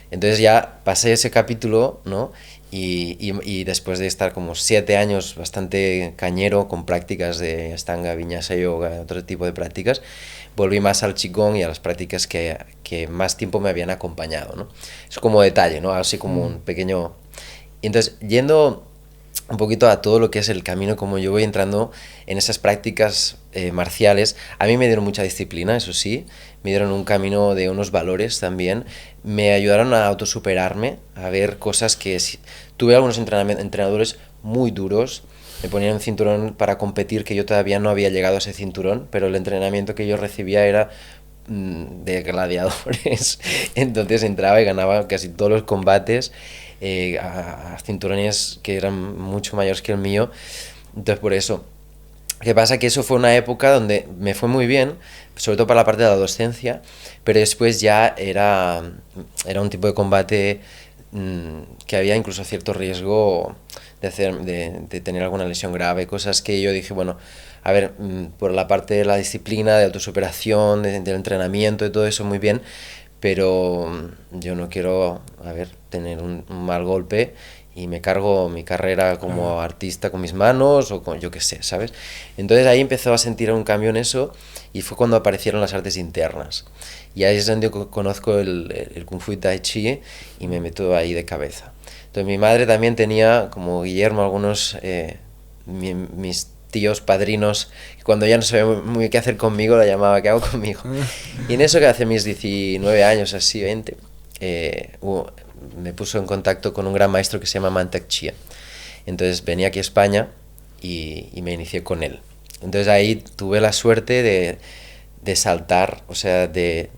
Entonces ya pasé ese capítulo, ¿no? Y después de estar como 7 años bastante cañero con prácticas de Ashtanga, Vinyasa Yoga, otro tipo de prácticas, volví más al Qigong y a las prácticas que más tiempo me habían acompañado, ¿no? Es como detalle, ¿no? Así como un pequeño... Y entonces, yendo un poquito a todo lo que es el camino, como yo voy entrando en esas prácticas marciales, a mí me dieron mucha disciplina, eso sí, me dieron un camino de unos valores también, me ayudaron a autosuperarme, a ver cosas que... Tuve algunos entrenadores muy duros, me ponían un cinturón para competir que yo todavía no había llegado a ese cinturón, pero el entrenamiento que yo recibía era de gladiadores, entonces entraba y ganaba casi todos los combates a cinturones que eran mucho mayores que el mío. Entonces por eso, ¿qué pasa? Que eso fue una época donde me fue muy bien, sobre todo para la parte de la docencia, pero después ya era un tipo de combate que había incluso cierto riesgo de tener alguna lesión grave, cosas que yo dije, bueno, a ver, por la parte de la disciplina, de autosuperación, del entrenamiento y todo eso muy bien, pero yo no quiero, a ver, tener un mal golpe y me cargo mi carrera como artista con mis manos o con yo qué sé, ¿sabes? Entonces ahí empezó a sentir un cambio en eso y fue cuando aparecieron las artes internas. Y ahí es donde yo conozco el Kung Fu y Tai Chi y me meto ahí de cabeza. Entonces mi madre también tenía, como Guillermo, algunos mis tíos, padrinos, que cuando ya no sabía muy bien qué hacer conmigo, la llamaba, ¿qué hago conmigo? Y en eso que hace mis 19 años, así, 20, me puso en contacto con un gran maestro que se llama Mantak Chia. Entonces venía aquí a España y me inicié con él. Entonces ahí tuve la suerte de saltar, o sea, de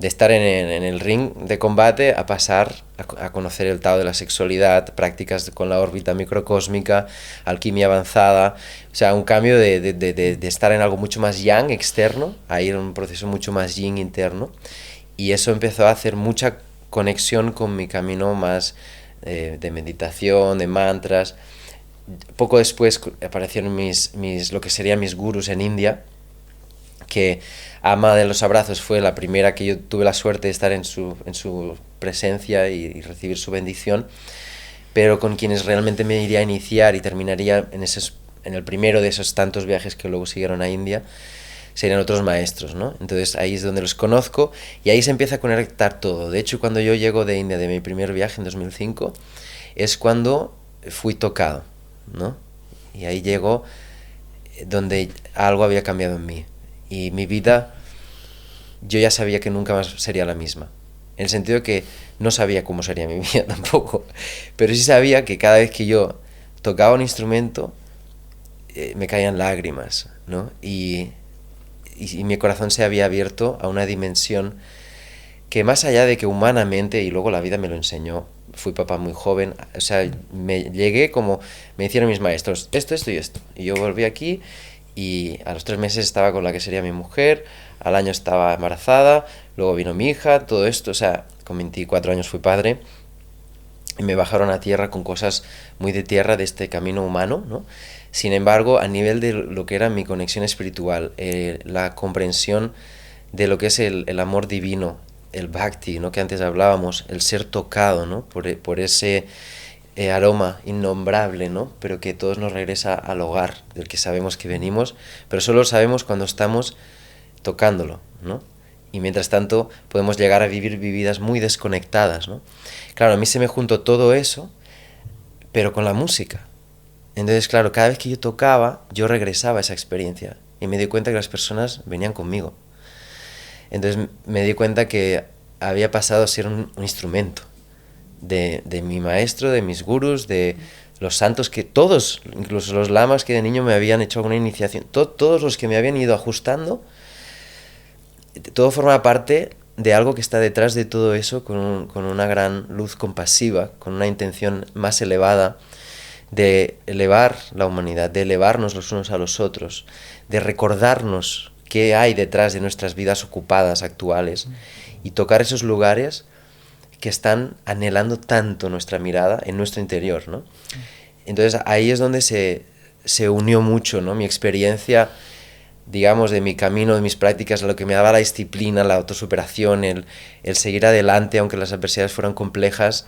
estar en el ring de combate a pasar a conocer el Tao de la sexualidad, prácticas con la órbita microcósmica, alquimia avanzada, o sea, un cambio de estar en algo mucho más yang externo a ir en un proceso mucho más yin interno, y eso empezó a hacer mucha conexión con mi camino más de meditación, de mantras. Poco después aparecieron lo que serían mis gurús en India, que Ama de los Abrazos fue la primera que yo tuve la suerte de estar en su presencia y recibir su bendición, pero con quienes realmente me iría a iniciar y terminaría en el primero de esos tantos viajes que luego siguieron a India, serían otros maestros, ¿no? Entonces ahí es donde los conozco y ahí se empieza a conectar todo. De hecho, cuando yo llego de India, de mi primer viaje en 2005, es cuando fui tocado, ¿no? Y ahí llegó donde algo había cambiado en mí. Y mi vida, yo ya sabía que nunca más sería la misma. En el sentido de que no sabía cómo sería mi vida tampoco. Pero sí sabía que cada vez que yo tocaba un instrumento, me caían lágrimas, ¿no? Y mi corazón se había abierto a una dimensión que, más allá de que humanamente, y luego la vida me lo enseñó, fui papá muy joven, o sea, me llegué como me hicieron mis maestros, esto y esto. Y yo volví aquí y a los 3 meses estaba con la que sería mi mujer, al año estaba embarazada, luego vino mi hija, todo esto, o sea, con 24 años fui padre, y me bajaron a tierra con cosas muy de tierra de este camino humano, ¿no? Sin embargo, a nivel de lo que era mi conexión espiritual, la comprensión de lo que es el amor divino, el bhakti, ¿no? Que antes hablábamos, el ser tocado, ¿no? por ese aroma innombrable, ¿no? Pero que todos nos regresa al hogar del que sabemos que venimos, pero solo lo sabemos cuando estamos tocándolo, ¿no? Y mientras tanto podemos llegar a vivir vidas muy desconectadas, ¿no? Claro, a mí se me juntó todo eso, pero con la música. Entonces, claro, cada vez que yo tocaba, yo regresaba a esa experiencia y me di cuenta que las personas venían conmigo. Entonces me di cuenta que había pasado a ser un instrumento de mi maestro, de mis gurús, de los santos, que todos, incluso los lamas que de niño me habían hecho alguna iniciación, todos los que me habían ido ajustando, todo forma parte de algo que está detrás de todo eso, con una gran luz compasiva, con una intención más elevada de elevar la humanidad, de elevarnos los unos a los otros, de recordarnos qué hay detrás de nuestras vidas ocupadas actuales y tocar esos lugares que están anhelando tanto nuestra mirada en nuestro interior, ¿no? Entonces ahí es donde se unió mucho, ¿no? Mi experiencia, digamos, de mi camino, de mis prácticas, lo que me daba la disciplina, la autosuperación, el seguir adelante aunque las adversidades fueran complejas,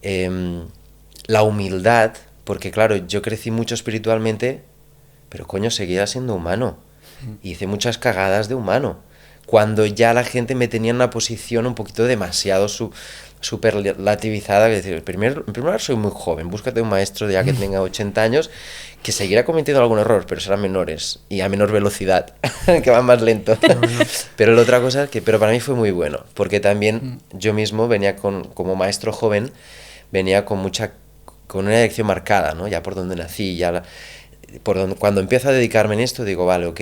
la humildad, porque claro, yo crecí mucho espiritualmente, pero coño, seguía siendo humano. Hice muchas cagadas de humano, cuando ya la gente me tenía en una posición un poquito demasiado superlativizada, es decir, en primer lugar soy muy joven, búscate un maestro ya que tenga 80 años, que seguirá cometiendo algún error, pero serán menores y a menor velocidad, que van más lento. Pero la otra cosa, pero para mí fue muy bueno, porque también yo mismo venía como maestro joven, venía con una dirección marcada, ¿no? Ya por donde nací, cuando empiezo a dedicarme en esto, digo, vale, ok,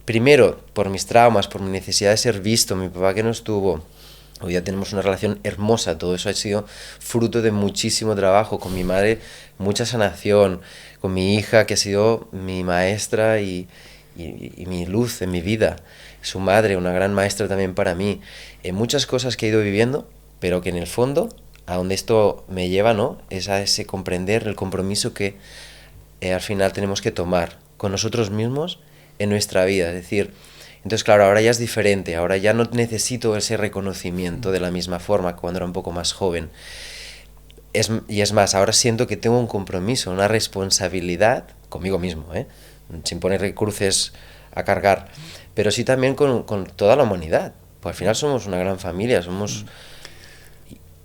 primero, por mis traumas, por mi necesidad de ser visto, mi papá que no estuvo, hoy ya tenemos una relación hermosa, todo eso ha sido fruto de muchísimo trabajo, con mi madre, mucha sanación, con mi hija, que ha sido mi maestra y mi luz en mi vida, su madre, una gran maestra también para mí, en muchas cosas que he ido viviendo, pero que en el fondo, a donde esto me lleva, ¿no? Es a ese comprender el compromiso que al final tenemos que tomar con nosotros mismos en nuestra vida, es decir, entonces claro, ahora ya es diferente, ahora ya no necesito ese reconocimiento de la misma forma cuando era un poco más joven, y es más, ahora siento que tengo un compromiso, una responsabilidad conmigo mismo, sin poner cruces a cargar, pero sí también con toda la humanidad, pues al final somos una gran familia,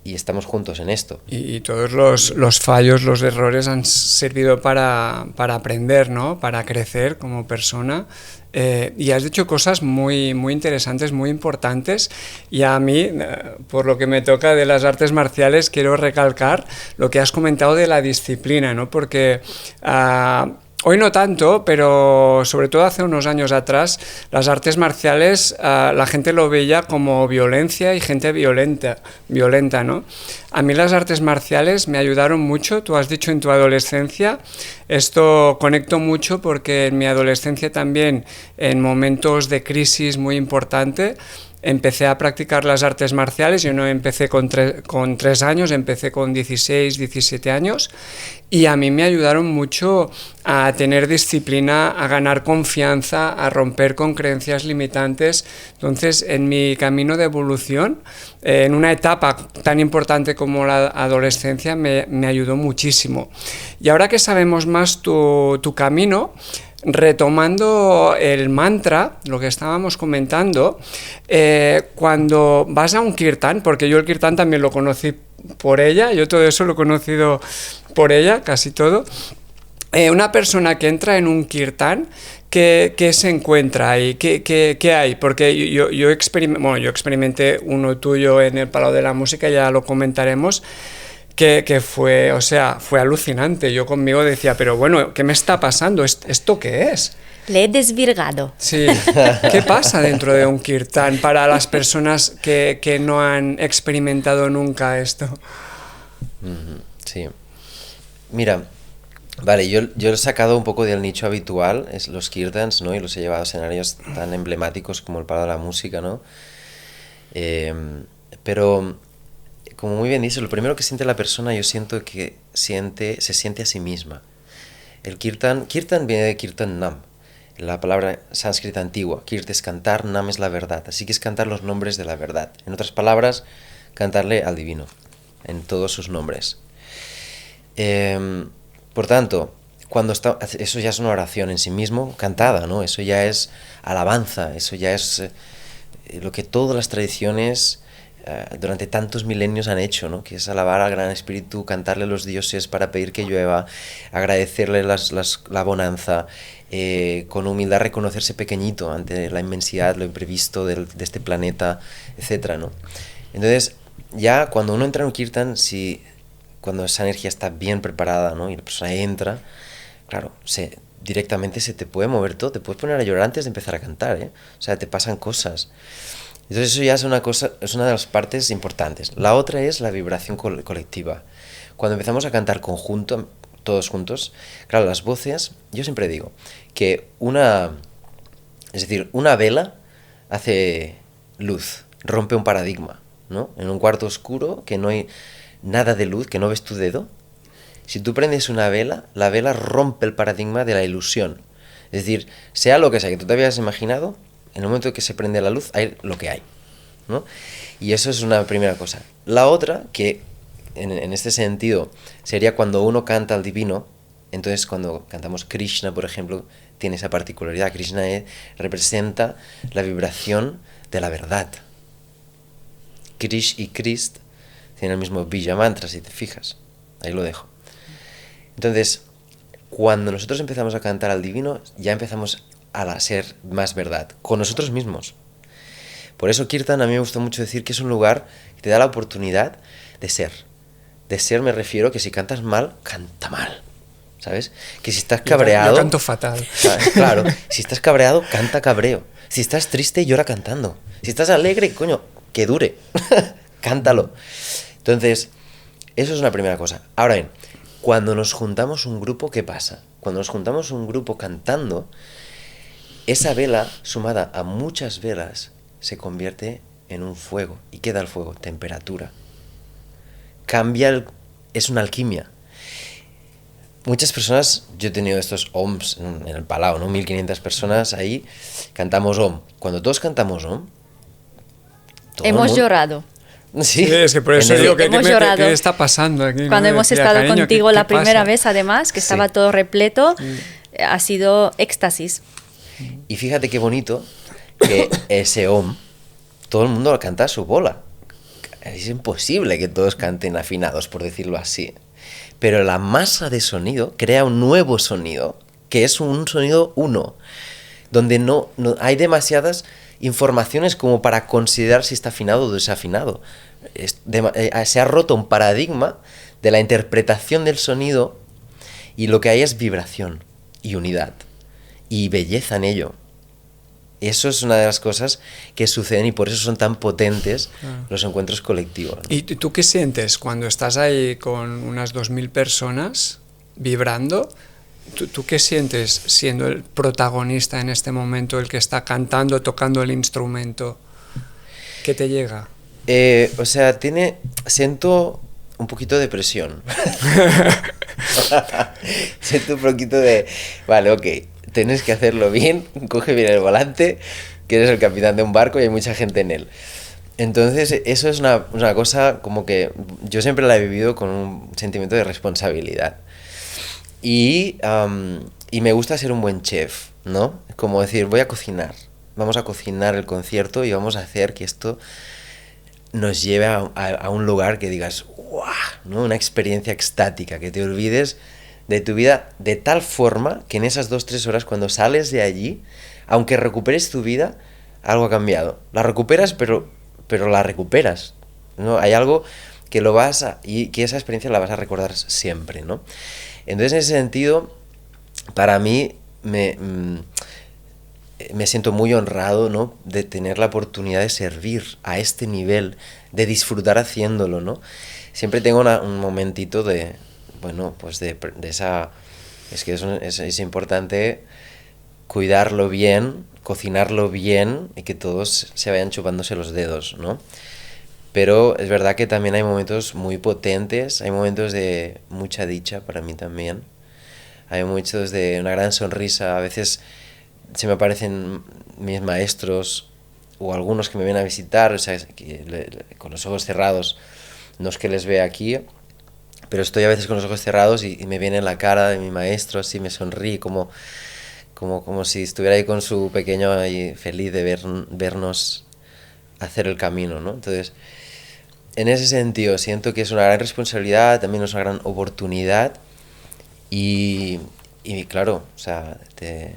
y estamos juntos en esto. Y todos los fallos, los errores han servido para aprender, ¿no? Para crecer como persona. Y has dicho cosas muy, muy interesantes, muy importantes, y a mí, por lo que me toca de las artes marciales, quiero recalcar lo que has comentado de la disciplina, ¿no? Porque hoy no tanto, pero sobre todo hace unos años atrás, las artes marciales la gente lo veía como violencia y gente violenta, ¿no? A mí las artes marciales me ayudaron mucho. Tú has dicho en tu adolescencia, esto conecto mucho porque en mi adolescencia también, en momentos de crisis muy importante, empecé a practicar las artes marciales. Yo no empecé con 3 años, empecé con 16, 17 años, y a mí me ayudaron mucho a tener disciplina, a ganar confianza, a romper con creencias limitantes. Entonces, en mi camino de evolución, en una etapa tan importante como la adolescencia, me ayudó muchísimo. Y ahora que sabemos más tu camino, retomando el mantra, lo que estábamos comentando, cuando vas a un kirtan, porque yo el kirtan también lo conocí por ella, yo todo eso lo he conocido por ella, casi todo, una persona que entra en un kirtan, ¿qué se encuentra ahí? ¿Qué hay? Porque yo experimenté uno tuyo en el Palau de la Música, ya lo comentaremos, que fue, o sea, fue alucinante. Yo conmigo decía, pero bueno, ¿qué me está pasando? ¿Esto qué es? Le he desvirgado. Sí. ¿Qué pasa dentro de un kirtan para las personas que no han experimentado nunca esto? Sí. Mira, vale, yo lo he sacado un poco del nicho habitual, es los kirtans, ¿no? Y los he llevado a escenarios tan emblemáticos como el Palau de la Música, ¿no? Pero, como muy bien dice, lo primero que siente la persona, yo siento que se siente a sí misma. El kirtan viene de kirtan nam, la palabra sánscrita antigua. Kirt es cantar, nam es la verdad, así que es cantar los nombres de la verdad. En otras palabras, cantarle al divino, en todos sus nombres. Por tanto, eso ya es una oración en sí mismo, cantada, ¿no? Eso ya es alabanza, eso ya es lo que todas las tradiciones durante tantos milenios han hecho, ¿no? Que es alabar al Gran Espíritu, cantarle a los dioses para pedir que llueva, agradecerle la bonanza, con humildad reconocerse pequeñito ante la inmensidad, lo imprevisto de este planeta, etcétera, ¿no? Entonces, ya cuando uno entra en un kirtan, cuando esa energía está bien preparada, ¿no? Y la persona entra, claro, directamente se te puede mover todo, te puedes poner a llorar antes de empezar a cantar, ¿eh? O sea, te pasan cosas. Entonces eso ya es una de las partes importantes. La otra es la vibración colectiva. Cuando empezamos a cantar todos juntos, claro, las voces, yo siempre digo que una vela hace luz, rompe un paradigma, ¿no? En un cuarto oscuro que no hay nada de luz, que no ves tu dedo, si tú prendes una vela, la vela rompe el paradigma de la ilusión. Es decir, sea lo que sea que tú te habías imaginado, en el momento que se prende la luz, hay lo que hay, ¿no? Y eso es una primera cosa. La otra, que en este sentido sería cuando uno canta al divino. Entonces cuando cantamos Krishna, por ejemplo, tiene esa particularidad. Krishna representa la vibración de la verdad. Krish y Krist tienen el mismo Bija mantra, si te fijas. Ahí lo dejo. Entonces, cuando nosotros empezamos a cantar al divino, ya empezamos a ser más verdad, con nosotros mismos. Por eso Kirtan a mí me gusta mucho decir que es un lugar que te da la oportunidad de ser. De ser me refiero que si cantas mal, canta mal, ¿sabes? Que si estás cabreado... Yo canto fatal. Claro, si estás cabreado, canta cabreo. Si estás triste, llora cantando. Si estás alegre, coño, que dure. Cántalo. Entonces, eso es una primera cosa. Ahora bien, cuando nos juntamos un grupo, ¿qué pasa? Cuando nos juntamos un grupo cantando, esa vela, sumada a muchas velas, se convierte en un fuego. ¿Y qué da el fuego? Temperatura. Es una alquimia. Muchas personas, yo he tenido estos OMs en el Palau, ¿no? 1500 personas ahí, cantamos OM. Cuando todos cantamos OM, hemos llorado. Sí, es que por eso digo que ¿qué está pasando aquí? Cuando hemos estado contigo la primera vez, además, que estaba todo repleto, ha sido éxtasis. Y fíjate qué bonito que ese OM, todo el mundo lo canta a su bola. es imposible que todos canten afinados, por decirlo así. Pero la masa de sonido crea un nuevo sonido, que es un sonido uno, donde no hay demasiadas informaciones como para considerar si está afinado o desafinado. Se ha roto un paradigma de la interpretación del sonido y lo que hay es vibración y unidad y belleza en ello. Eso es una de las cosas que suceden y por eso son tan potentes los encuentros colectivos, ¿no? ¿Y tú qué sientes cuando estás ahí con unas 2000 personas vibrando? ¿Tú qué sientes siendo el protagonista en este momento, el que está cantando, tocando el instrumento? ¿Qué te llega? O sea, siento un poquito de presión. Siento un poquito de, vale, ok, tienes que hacerlo bien, coge bien el volante, que eres el capitán de un barco y hay mucha gente en él. Entonces, eso es una cosa como que yo siempre la he vivido con un sentimiento de responsabilidad. Y me gusta ser un buen chef, ¿no? Como decir, voy a cocinar, vamos a cocinar el concierto y vamos a hacer que esto nos lleve a un lugar que digas, ¡guau!, ¿no? Una experiencia extática, que te olvides de tu vida de tal forma que en esas 2-3 horas cuando sales de allí, aunque recuperes tu vida, algo ha cambiado. La recuperas, pero la recuperas, ¿no? Hay algo que y que esa experiencia la vas a recordar siempre, ¿no? Entonces, en ese sentido, para mí me siento muy honrado, ¿no?, de tener la oportunidad de servir a este nivel, de disfrutar haciéndolo, ¿no? Siempre tengo un momentito de, bueno, pues de esa... Es que es importante cuidarlo bien, cocinarlo bien y que todos se vayan chupándose los dedos, ¿no? Pero es verdad que también hay momentos muy potentes, hay momentos de mucha dicha para mí también. Hay momentos de una gran sonrisa, a veces se me aparecen mis maestros o algunos que me vienen a visitar, o sea, con los ojos cerrados, no es que les vea aquí, pero estoy a veces con los ojos cerrados y me viene la cara de mi maestro, así me sonríe, como si estuviera ahí con su pequeño ahí feliz de vernos hacer el camino, ¿no? Entonces, en ese sentido, siento que es una gran responsabilidad, también es una gran oportunidad y claro, o sea, te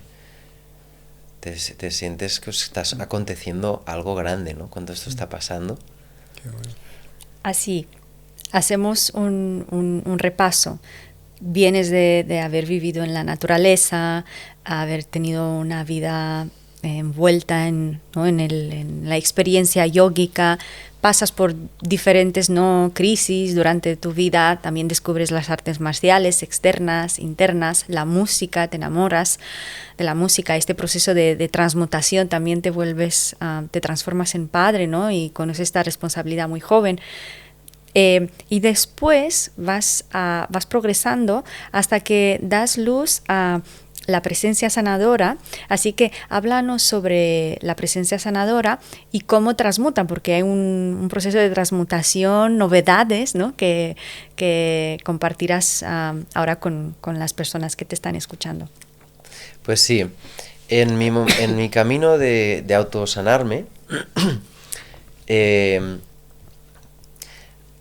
sientes que estás aconteciendo algo grande, ¿no?, cuando esto está pasando. Qué bueno. Así, hacemos un repaso. Vienes de haber vivido en la naturaleza, haber tenido una vida envuelta en la experiencia yógica, pasas por diferentes crisis durante tu vida, también descubres las artes marciales externas, internas, la música, te enamoras de la música, este proceso de transmutación, también te transformas en padre, ¿no?, y conoces esta responsabilidad muy joven. Y después vas progresando hasta que das luz a la presencia sanadora. Así que háblanos sobre la presencia sanadora y cómo transmutan, porque hay un proceso de transmutación, novedades, ¿no?, que compartirás ahora con las personas que te están escuchando. Pues sí, en mi camino de autosanarme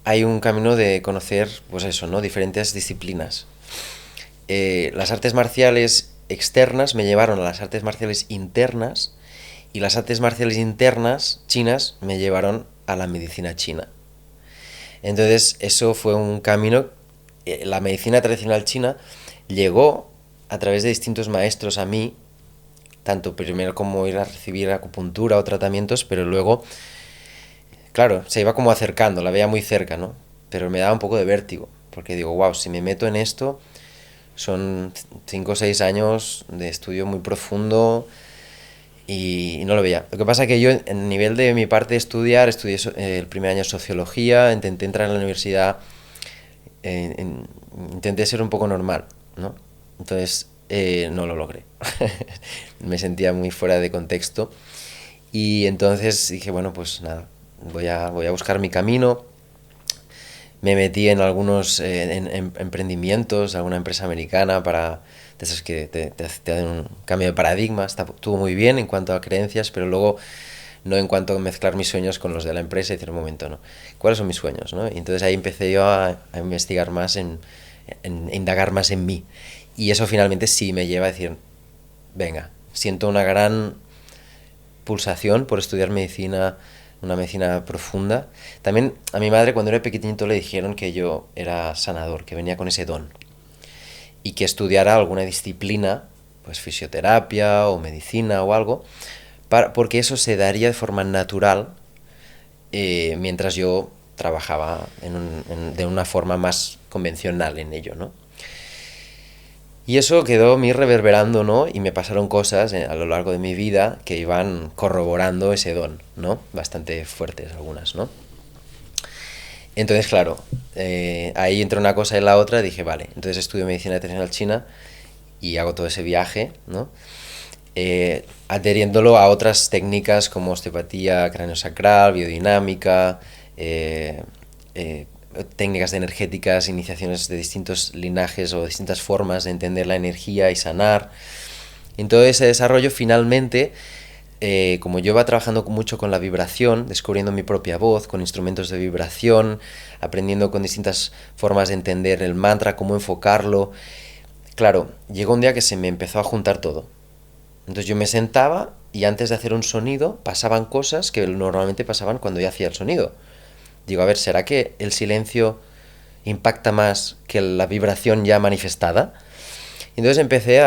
hay un camino de conocer, pues eso, ¿no?, diferentes disciplinas. Las artes marciales externas me llevaron a las artes marciales internas y las artes marciales internas chinas me llevaron a la medicina china. Entonces eso fue un camino. La medicina tradicional china llegó a través de distintos maestros a mí, tanto primero como ir a recibir acupuntura o tratamientos, pero luego, claro, se iba como acercando, la veía muy cerca, ¿no? Pero me daba un poco de vértigo, porque digo, wow, si me meto en esto, son 5 o 6 años de estudio muy profundo y no lo veía. Lo que pasa es que yo, en nivel de mi parte de estudié el primer año sociología, intenté entrar en la universidad, intenté ser un poco normal, ¿no? Entonces no lo logré. Me sentía muy fuera de contexto y entonces dije, bueno, pues nada, voy a buscar mi camino. Me metí en algunos emprendimientos, alguna empresa americana de esas que te dan un cambio de paradigma. Estuvo muy bien en cuanto a creencias, pero luego no en cuanto a mezclar mis sueños con los de la empresa y decir, un momento, ¿no? ¿Cuáles son mis sueños, no? Y entonces ahí empecé yo a investigar más, en indagar más en mí. Y eso finalmente sí me lleva a decir, venga, siento una gran pulsación por estudiar medicina, una medicina profunda. También a mi madre cuando era pequeñito le dijeron que yo era sanador, que venía con ese don. Y que estudiara alguna disciplina, pues fisioterapia o medicina o algo, porque eso se daría de forma natural mientras yo trabajaba de una forma más convencional en ello, ¿no? Y eso quedó a mí reverberando, ¿no? Y me pasaron cosas a lo largo de mi vida que iban corroborando ese don, ¿no? Bastante fuertes algunas, ¿no? Entonces, claro, ahí entre una cosa y la otra dije, vale, entonces estudio medicina tradicional china y hago todo ese viaje, ¿no? Adheriéndolo a otras técnicas como osteopatía craneosacral, biodinámica, técnicas de energéticas, iniciaciones de distintos linajes o distintas formas de entender la energía y sanar. En todo ese desarrollo, finalmente, como yo iba trabajando mucho con la vibración, descubriendo mi propia voz, con instrumentos de vibración, aprendiendo con distintas formas de entender el mantra, cómo enfocarlo, claro, llegó un día que se me empezó a juntar todo. Entonces yo me sentaba y antes de hacer un sonido pasaban cosas que normalmente pasaban cuando yo hacía el sonido. Digo, a ver, ¿será que el silencio impacta más que la vibración ya manifestada? Entonces empecé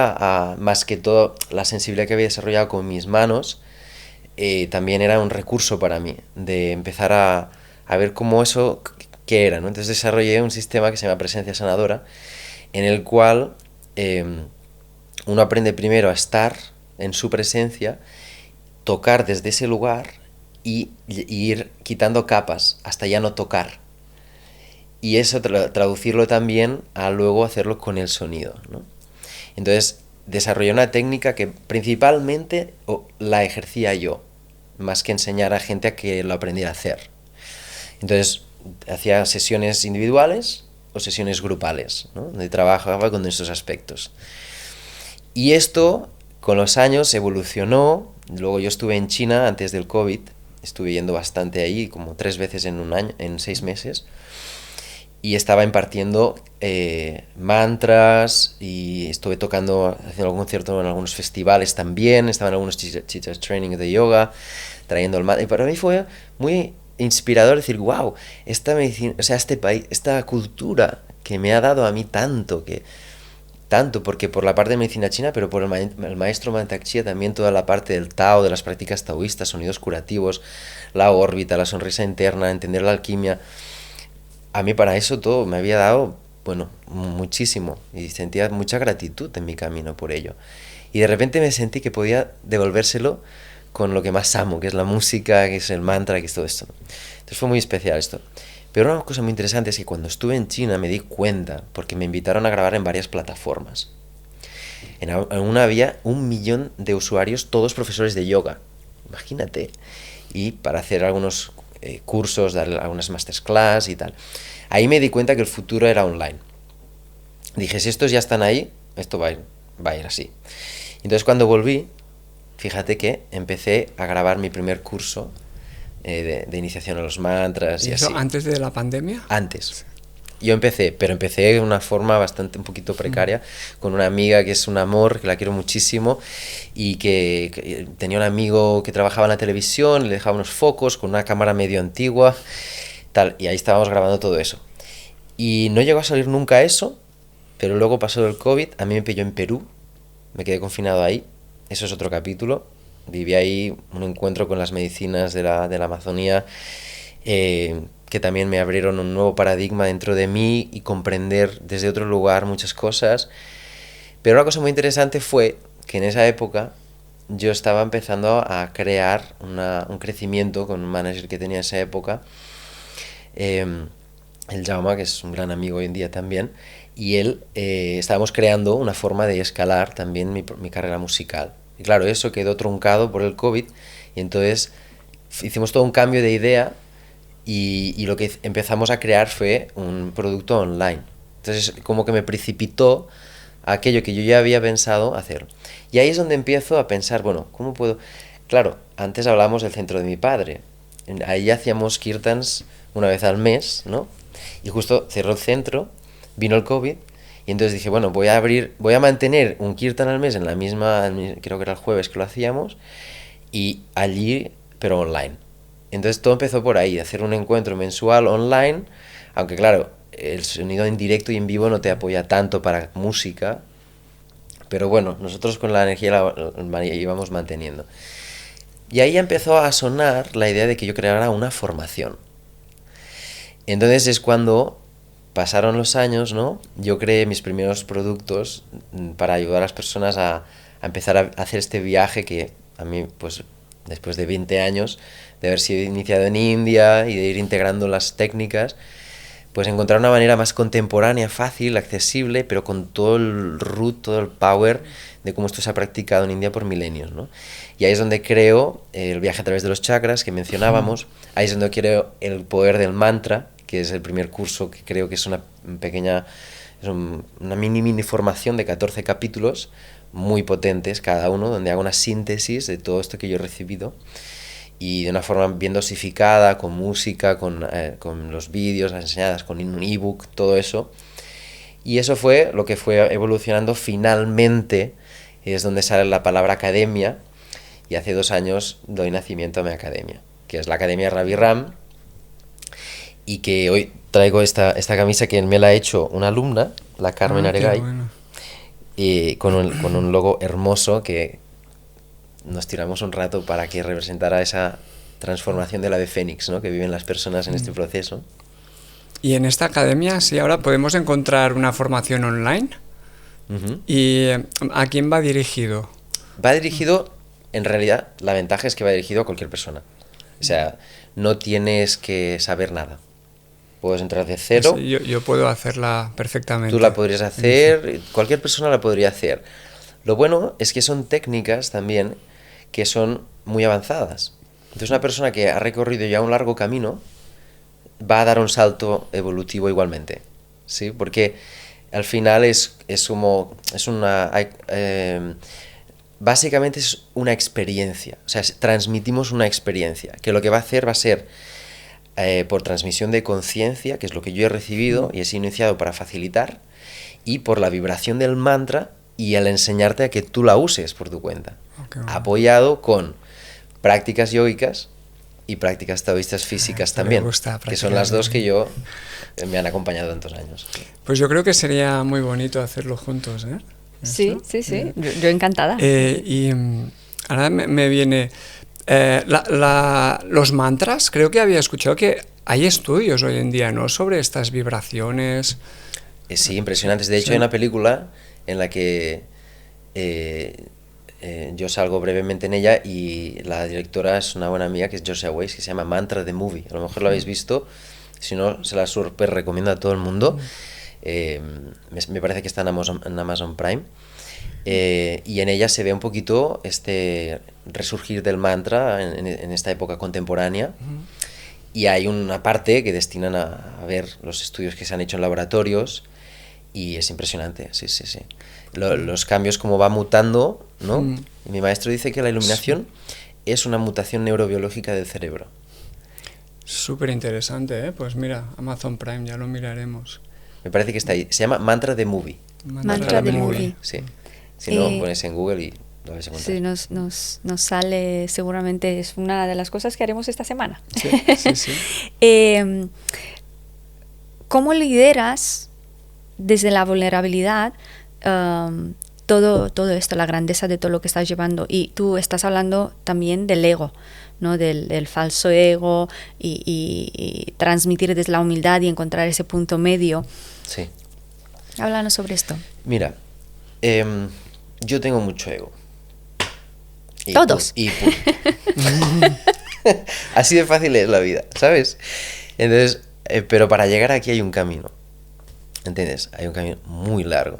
más que todo, la sensibilidad que había desarrollado con mis manos, también era un recurso para mí, de empezar a ver cómo eso, qué era, ¿no? Entonces desarrollé un sistema que se llama presencia sanadora, en el cual uno aprende primero a estar en su presencia, tocar desde ese lugar y ir quitando capas hasta ya no tocar. Y eso traducirlo también a luego hacerlo con el sonido, ¿no? Entonces desarrollé una técnica que principalmente la ejercía yo, más que enseñar a gente a que lo aprendiera a hacer. Entonces hacía sesiones individuales o sesiones grupales, ¿no? Donde trabajaba con estos aspectos. Y esto con los años evolucionó. Luego yo estuve en China antes del COVID, estuve yendo bastante ahí, como 3 veces en un año, en 6 meses, y estaba impartiendo mantras y estuve tocando, haciendo algún concierto en algunos festivales también, estaba en algunos teachers training de yoga, trayendo el mantra, y para mí fue muy inspirador decir, wow, esta medicina, o sea, este país, esta cultura que me ha dado a mí tanto, porque por la parte de medicina china, pero por el maestro Mantak Chia también toda la parte del Tao, de las prácticas taoístas, sonidos curativos, la órbita, la sonrisa interna, entender la alquimia. A mí para eso todo me había dado, bueno, muchísimo, y sentía mucha gratitud en mi camino por ello. Y de repente me sentí que podía devolvérselo con lo que más amo, que es la música, que es el mantra, que es todo esto. Entonces fue muy especial esto. Pero una cosa muy interesante es que cuando estuve en China me di cuenta, porque me invitaron a grabar en varias plataformas. En una había 1 millón de usuarios, todos profesores de yoga. Imagínate. Y para hacer algunos cursos, dar algunas masterclass y tal. Ahí me di cuenta que el futuro era online. Dije, si estos ya están ahí, esto va a ir así. Entonces cuando volví, fíjate que empecé a grabar mi primer curso de iniciación a los mantras y eso así. ¿Antes de la pandemia? Antes. Yo empecé de una forma bastante un poquito precaria, con una amiga que es un amor, que la quiero muchísimo, y que tenía un amigo que trabajaba en la televisión, le dejaba unos focos con una cámara medio antigua, tal, y ahí estábamos grabando todo eso. Y no llegó a salir nunca eso, pero luego pasó el COVID, a mí me pilló en Perú, me quedé confinado ahí, eso es otro capítulo. Viví ahí un encuentro con las medicinas de la Amazonía, que también me abrieron un nuevo paradigma dentro de mí y comprender desde otro lugar muchas cosas. Pero una cosa muy interesante fue que en esa época yo estaba empezando a crear un crecimiento con un manager que tenía en esa época, el Jaume, que es un gran amigo hoy en día también, y él estábamos creando una forma de escalar también mi carrera musical. Y claro, eso quedó truncado por el COVID y entonces hicimos todo un cambio de idea y lo que empezamos a crear fue un producto online. Entonces como que me precipitó a aquello que yo ya había pensado hacer. Y ahí es donde empiezo a pensar, bueno, ¿cómo puedo Claro, antes hablábamos del centro de mi padre. Ahí hacíamos kirtans una vez al mes, ¿no? Y justo cerró el centro, vino el COVID, y entonces dije, bueno, voy a mantener un kirtan al mes en la misma, creo que era el jueves que lo hacíamos, y allí, pero online. Entonces todo empezó por ahí, hacer un encuentro mensual online, aunque claro, el sonido en directo y en vivo no te apoya tanto para música, pero bueno, nosotros con la energía la íbamos manteniendo. Y ahí empezó a sonar la idea de que yo creara una formación. Entonces es cuando pasaron los años, ¿no? Yo creé mis primeros productos para ayudar a las personas a empezar a hacer este viaje que a mí, pues, después de 20 años de haber sido iniciado en India y de ir integrando las técnicas, pues encontrar una manera más contemporánea, fácil, accesible, pero con todo el root, todo el power de cómo esto se ha practicado en India por milenios, ¿no? Y ahí es donde creo el viaje a través de los chakras que mencionábamos, ahí es donde creo el poder del mantra, que es el primer curso que creo que es una pequeña, una mini formación de 14 capítulos, muy potentes cada uno, donde hago una síntesis de todo esto que yo he recibido, y de una forma bien dosificada, con música, con los vídeos, las enseñadas, con un ebook, todo eso. Y eso fue lo que fue evolucionando finalmente, es donde sale la palabra academia, y hace 2 años doy nacimiento a mi academia, que es la Academia Ravi Ram, y que hoy traigo esta camisa que me la ha hecho una alumna, la Carmen Aregay, bueno. y con un logo hermoso que nos tiramos un rato para que representara esa transformación del ave fénix, ¿no? Que viven las personas en este proceso. Y en esta academia, sí, ahora podemos encontrar una formación online. Uh-huh. ¿Y a quién va dirigido? Va dirigido, en realidad, la ventaja es que va dirigido a cualquier persona. O sea, no tienes que saber nada. Puedes entrar de cero. Sí, yo puedo hacerla perfectamente. Tú la podrías hacer, cualquier persona la podría hacer. Lo bueno es que son técnicas también que son muy avanzadas. Entonces una persona que ha recorrido ya un largo camino va a dar un salto evolutivo igualmente, ¿sí? Porque al final básicamente es una experiencia, o sea, transmitimos una experiencia, que lo que va a hacer va a ser por transmisión de conciencia, que es lo que yo he recibido y he sido iniciado para facilitar, y por la vibración del mantra y el enseñarte a que tú la uses por tu cuenta, Okay, bueno. apoyado con prácticas yógicas y prácticas taoístas físicas también, que son las dos que me han acompañado tantos años. Pues yo creo que sería muy bonito hacerlo juntos, ¿eh? Sí, sí, sí, yo encantada. Y ahora me viene los mantras. Creo que había escuchado que hay estudios hoy en día, ¿no?, sobre estas vibraciones. Sí, impresionantes. De hecho, hay una película en la que yo salgo brevemente en ella y la directora es una buena amiga que es Joshua Weiss, que se llama Mantra the Movie. A lo mejor lo habéis visto, si no, se la súper recomiendo a todo el mundo. Me parece que está en Amazon Prime. Y en ella se ve un poquito este resurgir del mantra en esta época contemporánea. Y hay una parte que destinan a ver los estudios que se han hecho en laboratorios y es impresionante, sí. Los cambios, como va mutando, ¿no? Y mi maestro dice que la iluminación es una mutación neurobiológica del cerebro. Súper interesante, ¿eh? Pues mira, Amazon Prime, ya lo miraremos. Me parece que está ahí. Se llama Mantra the Movie. Mantra the Movie. Sí. Si no, pones en Google y lo vais a encontrar. Sí, nos sale, seguramente es una de las cosas que haremos esta semana. Sí. ¿Cómo lideras desde la vulnerabilidad todo esto, la grandeza de todo lo que estás llevando? Y tú estás hablando también del ego, ¿no? Del falso ego y transmitir desde la humildad y encontrar ese punto medio. Sí. Háblanos sobre esto. Mira, yo tengo mucho ego. Todos. Y punto. Así de fácil es la vida, ¿sabes? Entonces, pero para llegar aquí hay un camino. ¿Entiendes? Hay un camino muy largo.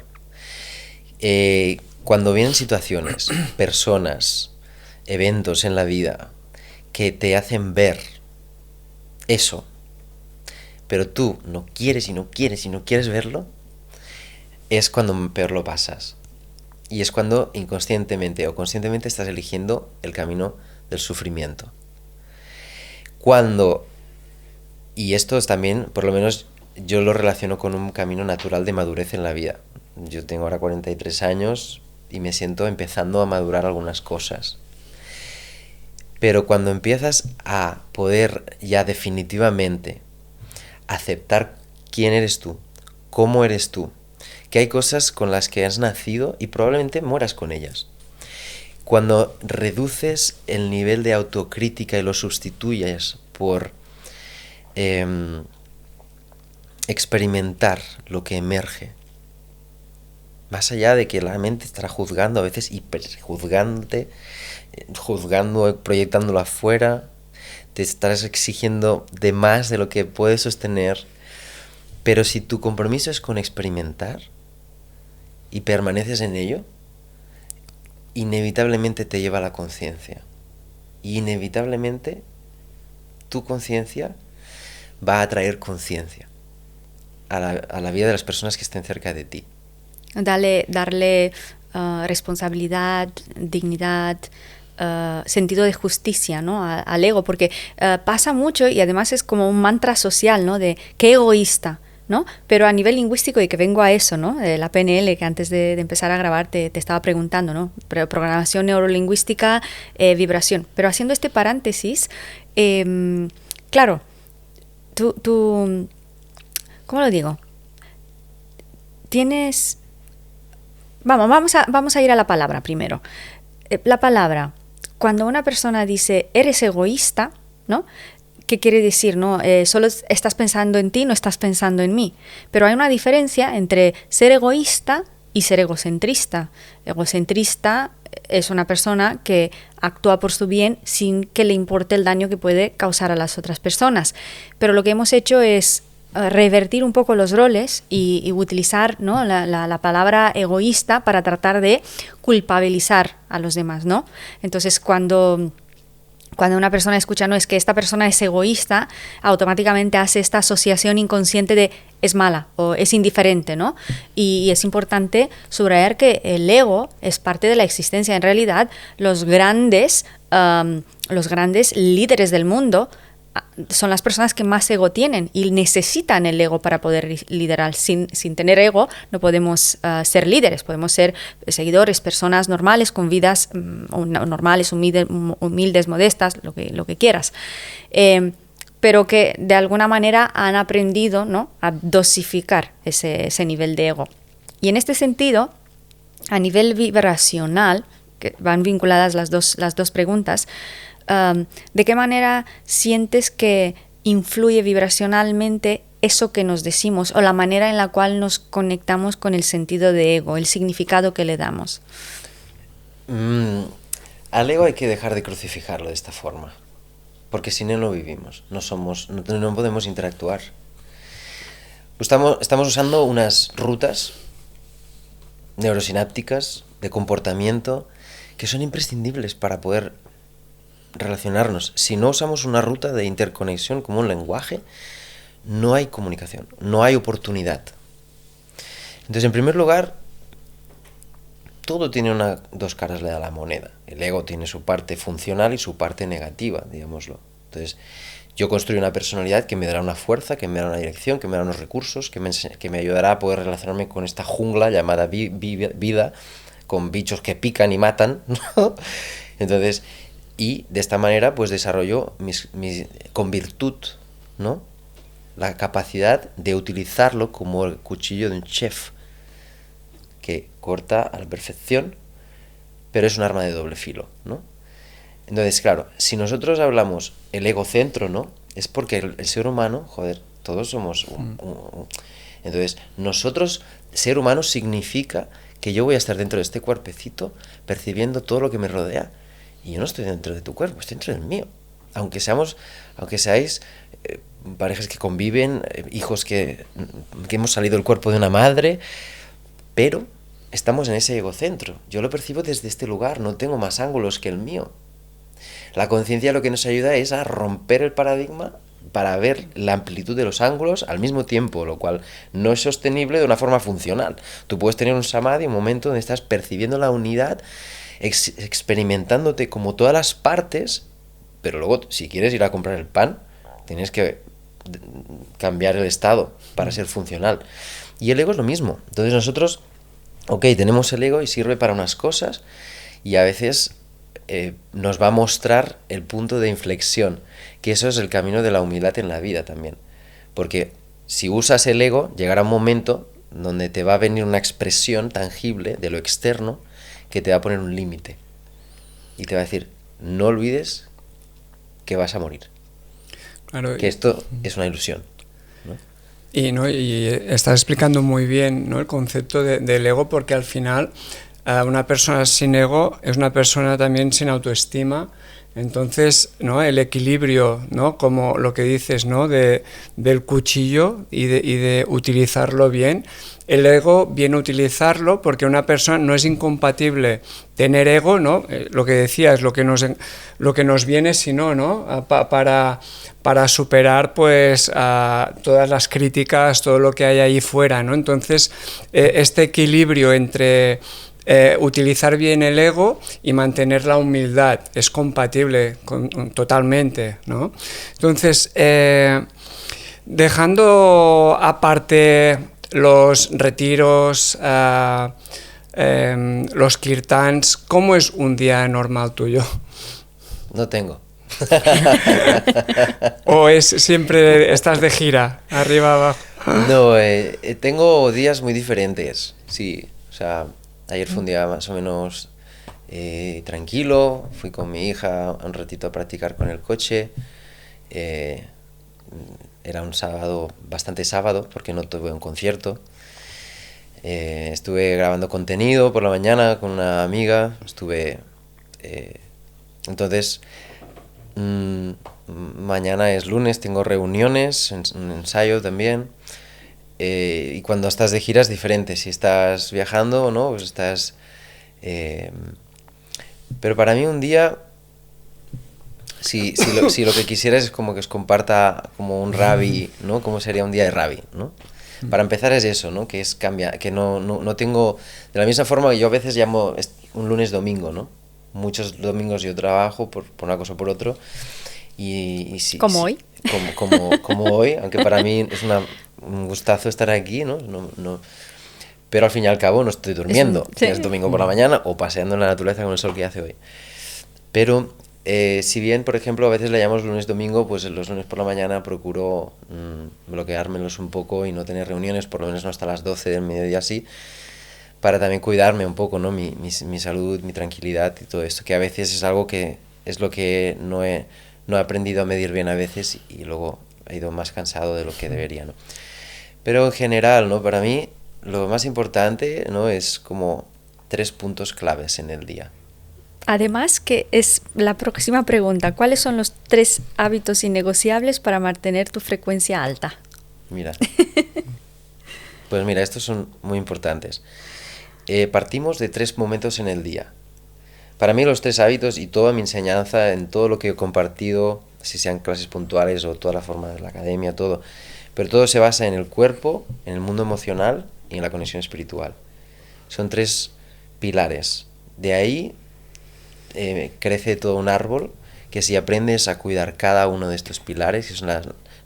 Cuando vienen situaciones, personas, eventos en la vida que te hacen ver eso, pero tú no quieres verlo, es cuando peor lo pasas. Y es cuando inconscientemente o conscientemente estás eligiendo el camino del sufrimiento. Cuando, y esto es también, por lo menos yo lo relaciono con un camino natural de madurez en la vida. Yo tengo ahora 43 años y me siento empezando a madurar algunas cosas. Pero cuando empiezas a poder ya definitivamente aceptar quién eres tú, cómo eres tú, que hay cosas con las que has nacido y probablemente mueras con ellas. Cuando reduces el nivel de autocrítica y lo sustituyes por experimentar lo que emerge, más allá de que la mente estará juzgando a veces, hiperjuzgándote, juzgando, proyectándolo afuera, te estarás exigiendo de más de lo que puedes sostener, pero si tu compromiso es con experimentar y permaneces en ello, inevitablemente te lleva a la conciencia. Y inevitablemente tu conciencia va a traer conciencia a la vida de las personas que estén cerca de ti. Darle responsabilidad, dignidad, sentido de justicia, ¿no? Al ego, porque pasa mucho y además es como un mantra social, ¿no? De qué egoísta, ¿no? Pero a nivel lingüístico, y que vengo a eso, ¿no? La PNL, que antes de empezar a grabar te estaba preguntando, ¿no? Programación neurolingüística, vibración. Pero haciendo este paréntesis, claro, tú, ¿cómo lo digo? Tienes... Vamos a ir a la palabra primero. La palabra, cuando una persona dice, eres egoísta, ¿no? ¿Qué quiere decir? ¿No? Solo estás pensando en ti, no estás pensando en mí. Pero hay una diferencia entre ser egoísta y ser egocentrista. Egocentrista es una persona que actúa por su bien sin que le importe el daño que puede causar a las otras personas. Pero lo que hemos hecho es revertir un poco los roles y utilizar, ¿no? la palabra egoísta para tratar de culpabilizar a los demás, ¿no? Entonces, cuando una persona escucha, no, es que esta persona es egoísta, automáticamente hace esta asociación inconsciente de es mala o es indiferente, ¿no? Y es importante subrayar que el ego es parte de la existencia. En realidad, los grandes líderes del mundo son las personas que más ego tienen y necesitan el ego para poder liderar. Sin tener ego no podemos ser líderes, podemos ser seguidores, personas normales con vidas normales, humildes, modestas, lo que quieras. Pero que de alguna manera han aprendido, ¿no? A dosificar ese nivel de ego. Y en este sentido, a nivel vibracional, que van vinculadas las dos preguntas, ¿de qué manera sientes que influye vibracionalmente eso que nos decimos o la manera en la cual nos conectamos con el sentido de ego, el significado que le damos? Al ego hay que dejar de crucificarlo de esta forma, porque si no, no vivimos, no podemos interactuar. Estamos usando unas rutas neurosinápticas de comportamiento que son imprescindibles para poder relacionarnos. Si no usamos una ruta de interconexión como un lenguaje, no hay comunicación, no hay oportunidad. Entonces, en primer lugar, todo tiene dos caras de la moneda. El ego tiene su parte funcional y su parte negativa, digámoslo. Entonces, yo construyo una personalidad que me dará una fuerza, que me dará una dirección, que me dará unos recursos, que me ayudará a poder relacionarme con esta jungla llamada vida, con bichos que pican y matan, ¿no? Entonces, y de esta manera pues desarrollo con virtud, ¿no? La capacidad de utilizarlo como el cuchillo de un chef que corta a la perfección, pero es un arma de doble filo, ¿no? Entonces, claro, si nosotros hablamos el egocentro, ¿no? Es porque el ser humano, joder, todos somos Entonces, nosotros, ser humano significa que yo voy a estar dentro de este cuerpecito percibiendo todo lo que me rodea. Y yo no estoy dentro de tu cuerpo, estoy dentro del mío. Aunque seáis parejas que conviven, hijos que hemos salido del cuerpo de una madre, pero estamos en ese egocentro. Yo lo percibo desde este lugar, no tengo más ángulos que el mío. La conciencia lo que nos ayuda es a romper el paradigma para ver la amplitud de los ángulos al mismo tiempo, lo cual no es sostenible de una forma funcional. Tú puedes tener un samadhi, un momento donde estás percibiendo la unidad experimentándote como todas las partes, pero luego si quieres ir a comprar el pan, tienes que cambiar el estado para ser funcional. Y el ego es lo mismo. Entonces nosotros, tenemos el ego y sirve para unas cosas y a veces nos va a mostrar el punto de inflexión, que eso es el camino de la humildad en la vida también. Porque si usas el ego, llegará un momento donde te va a venir una expresión tangible de lo externo que te va a poner un límite. Y te va a decir, no olvides que vas a morir. Claro, que esto es una ilusión, ¿no? Y estás explicando muy bien, ¿no?, el concepto del ego, porque al final una persona sin ego es una persona también sin autoestima. Entonces, ¿no?, el equilibrio, ¿no?, como lo que dices, ¿no?, del cuchillo y de utilizarlo bien. El ego viene a utilizarlo porque una persona no es incompatible tener ego, ¿no? Lo que decías, lo que nos viene, sino, ¿no?, para superar pues todas las críticas, todo lo que hay ahí fuera, ¿no? Entonces, este equilibrio entre utilizar bien el ego y mantener la humildad es compatible totalmente, ¿no? Entonces, dejando aparte los retiros, los kirtans, ¿cómo es un día normal tuyo? No tengo. ¿O es siempre estás de gira, arriba, abajo? No, tengo días muy diferentes, sí. O sea, ayer fue un día más o menos tranquilo, fui con mi hija un ratito a practicar con el coche. Era un sábado, bastante sábado, porque no tuve un concierto. Estuve grabando contenido por la mañana con una amiga. Entonces, mañana es lunes, tengo reuniones, un ensayo también. Y cuando estás de gira es diferente, si estás viajando o no, pues estás... pero para mí un día... Si lo que quisieras es como que os comparta como un Ravi, ¿no? ¿Cómo sería un día de Ravi, ¿no? Para empezar es eso, ¿no? Que es cambiar, que no tengo... De la misma forma que yo a veces llamo un lunes-domingo, ¿no? Muchos domingos yo trabajo por una cosa o por otro. Y sí, como hoy. Como hoy, aunque para mí es un gustazo estar aquí, ¿no? Pero al fin y al cabo no estoy durmiendo. Sí. Es domingo por la mañana o paseando en la naturaleza con el sol que hace hoy. Pero... si bien, por ejemplo, a veces le llamamos lunes-domingo, pues los lunes por la mañana procuro bloqueármelos un poco y no tener reuniones, por lo menos no hasta las 12 del mediodía así, para también cuidarme un poco, ¿no? Mi salud, mi tranquilidad y todo esto, que a veces es algo que es lo que no he aprendido a medir bien a veces y luego he ido más cansado de lo que debería, ¿no? Pero en general, ¿no? Para mí lo más importante, ¿no?, es como 3 puntos claves en el día. Además, que es la próxima pregunta, ¿cuáles son los 3 hábitos innegociables para mantener tu frecuencia alta? Mira, pues mira, estos son muy importantes. Partimos de 3 momentos en el día. Para mí los 3 hábitos y toda mi enseñanza, en todo lo que he compartido, si sean clases puntuales o toda la forma de la academia, todo, pero todo se basa en el cuerpo, en el mundo emocional y en la conexión espiritual. Son 3 pilares. De ahí crece todo un árbol que si aprendes a cuidar cada uno de estos pilares, que son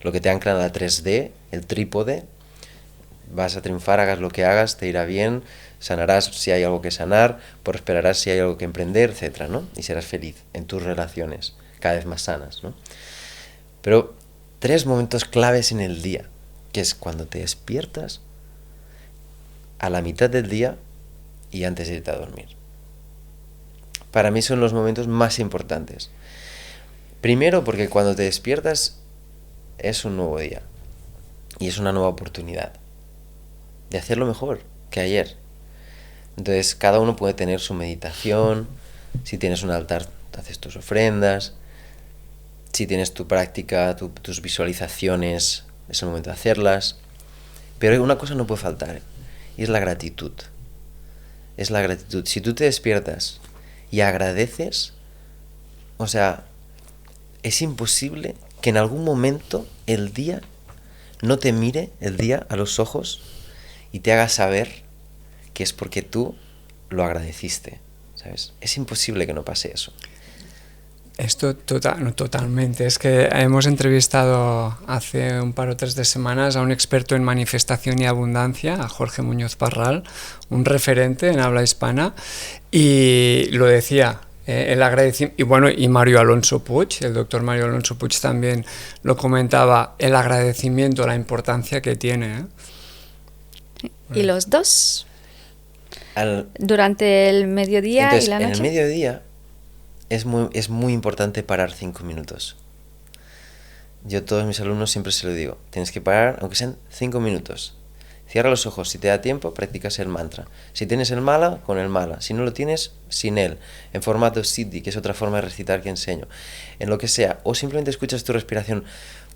lo que te anclan a la 3D, el trípode, vas a triunfar, hagas lo que hagas, te irá bien, sanarás si hay algo que sanar, prosperarás si hay algo que emprender, etcétera, ¿no? Y serás feliz en tus relaciones, cada vez más sanas, ¿no? Pero 3 momentos claves en el día, que es cuando te despiertas, a la mitad del día y antes de irte a dormir. Para mí son los momentos más importantes. Primero porque cuando te despiertas es un nuevo día y es una nueva oportunidad de hacerlo mejor que ayer. Entonces cada uno puede tener su meditación, si tienes un altar haces tus ofrendas, si tienes tu práctica, tus visualizaciones, es el momento de hacerlas. Pero una cosa no puede faltar y es la gratitud. Es la gratitud. Si tú te despiertas y agradeces, o sea, es imposible que en algún momento el día no te mire el día a los ojos y te haga saber que es porque tú lo agradeciste, ¿sabes? Es imposible que no pase eso. Esto totalmente. Es que hemos entrevistado hace un par o tres de semanas a un experto en manifestación y abundancia, a Jorge Muñoz Parral, un referente en habla hispana, y lo decía, el agradecimiento, y bueno, y Mario Alonso Puig, el doctor Mario Alonso Puig también lo comentaba, el agradecimiento, la importancia que tiene. ¿Y los dos? Durante el mediodía. Entonces, y la noche. En el mediodía es muy importante parar 5 minutos. Yo a todos mis alumnos siempre se lo digo, tienes que parar aunque sean 5 minutos. Cierra los ojos, si te da tiempo, practicas el mantra. Si tienes el mala, con el mala. Si no lo tienes, sin él. En formato siddhi, que es otra forma de recitar que enseño. En lo que sea. O simplemente escuchas tu respiración.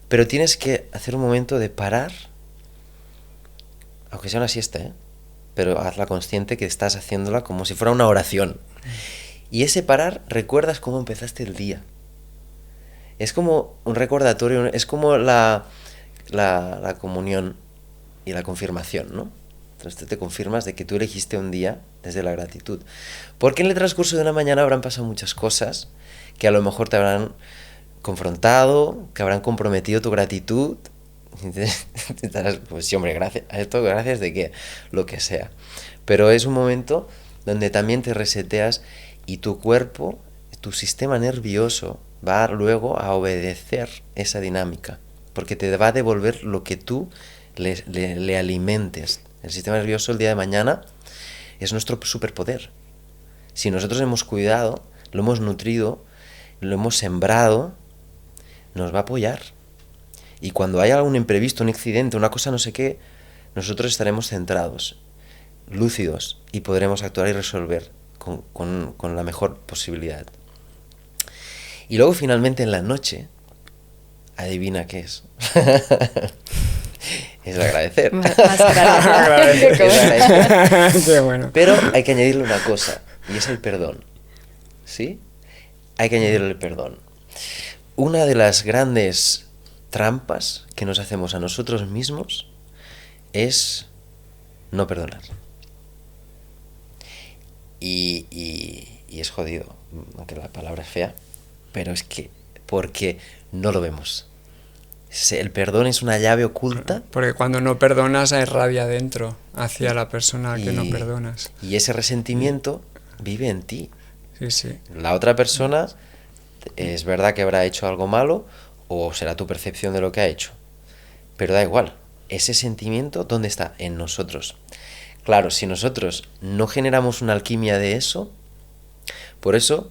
Pero tienes que hacer un momento de parar, aunque sea una siesta, pero hazla consciente que estás haciéndola como si fuera una oración. Y ese parar, recuerdas cómo empezaste el día. Es como un recordatorio, es como la comunión y la confirmación, ¿no? Entonces tú te confirmas de que tú elegiste un día desde la gratitud. Porque en el transcurso de una mañana habrán pasado muchas cosas que a lo mejor te habrán confrontado, que habrán comprometido tu gratitud. Pues sí, hombre, gracias a esto, gracias de qué, lo que sea. Pero es un momento donde también te reseteas y tu cuerpo, tu sistema nervioso va luego a obedecer esa dinámica, porque te va a devolver lo que tú le alimentes. El sistema nervioso el día de mañana es nuestro superpoder. Si nosotros hemos cuidado, lo hemos nutrido, lo hemos sembrado, nos va a apoyar. Y cuando haya algún imprevisto, un accidente, una cosa no sé qué, nosotros estaremos centrados, lúcidos, y podremos actuar y resolver con la mejor posibilidad. Y luego finalmente en la noche, adivina qué es. Es agradecer. Más agradecer. Qué bueno. Pero hay que añadirle una cosa, y es el perdón. ¿Sí? Hay que añadirle el perdón. Una de las grandes trampas que nos hacemos a nosotros mismos es no perdonar. Y es jodido, aunque la palabra es fea, pero es que porque no lo vemos. El perdón es una llave oculta. Porque cuando no perdonas hay rabia dentro hacia la persona que no perdonas. Y ese resentimiento vive en ti. Sí, sí. La otra persona es verdad que habrá hecho algo malo o será tu percepción de lo que ha hecho. Pero da igual. Ese sentimiento, ¿dónde está? En nosotros. Claro, si nosotros no generamos una alquimia de eso, por eso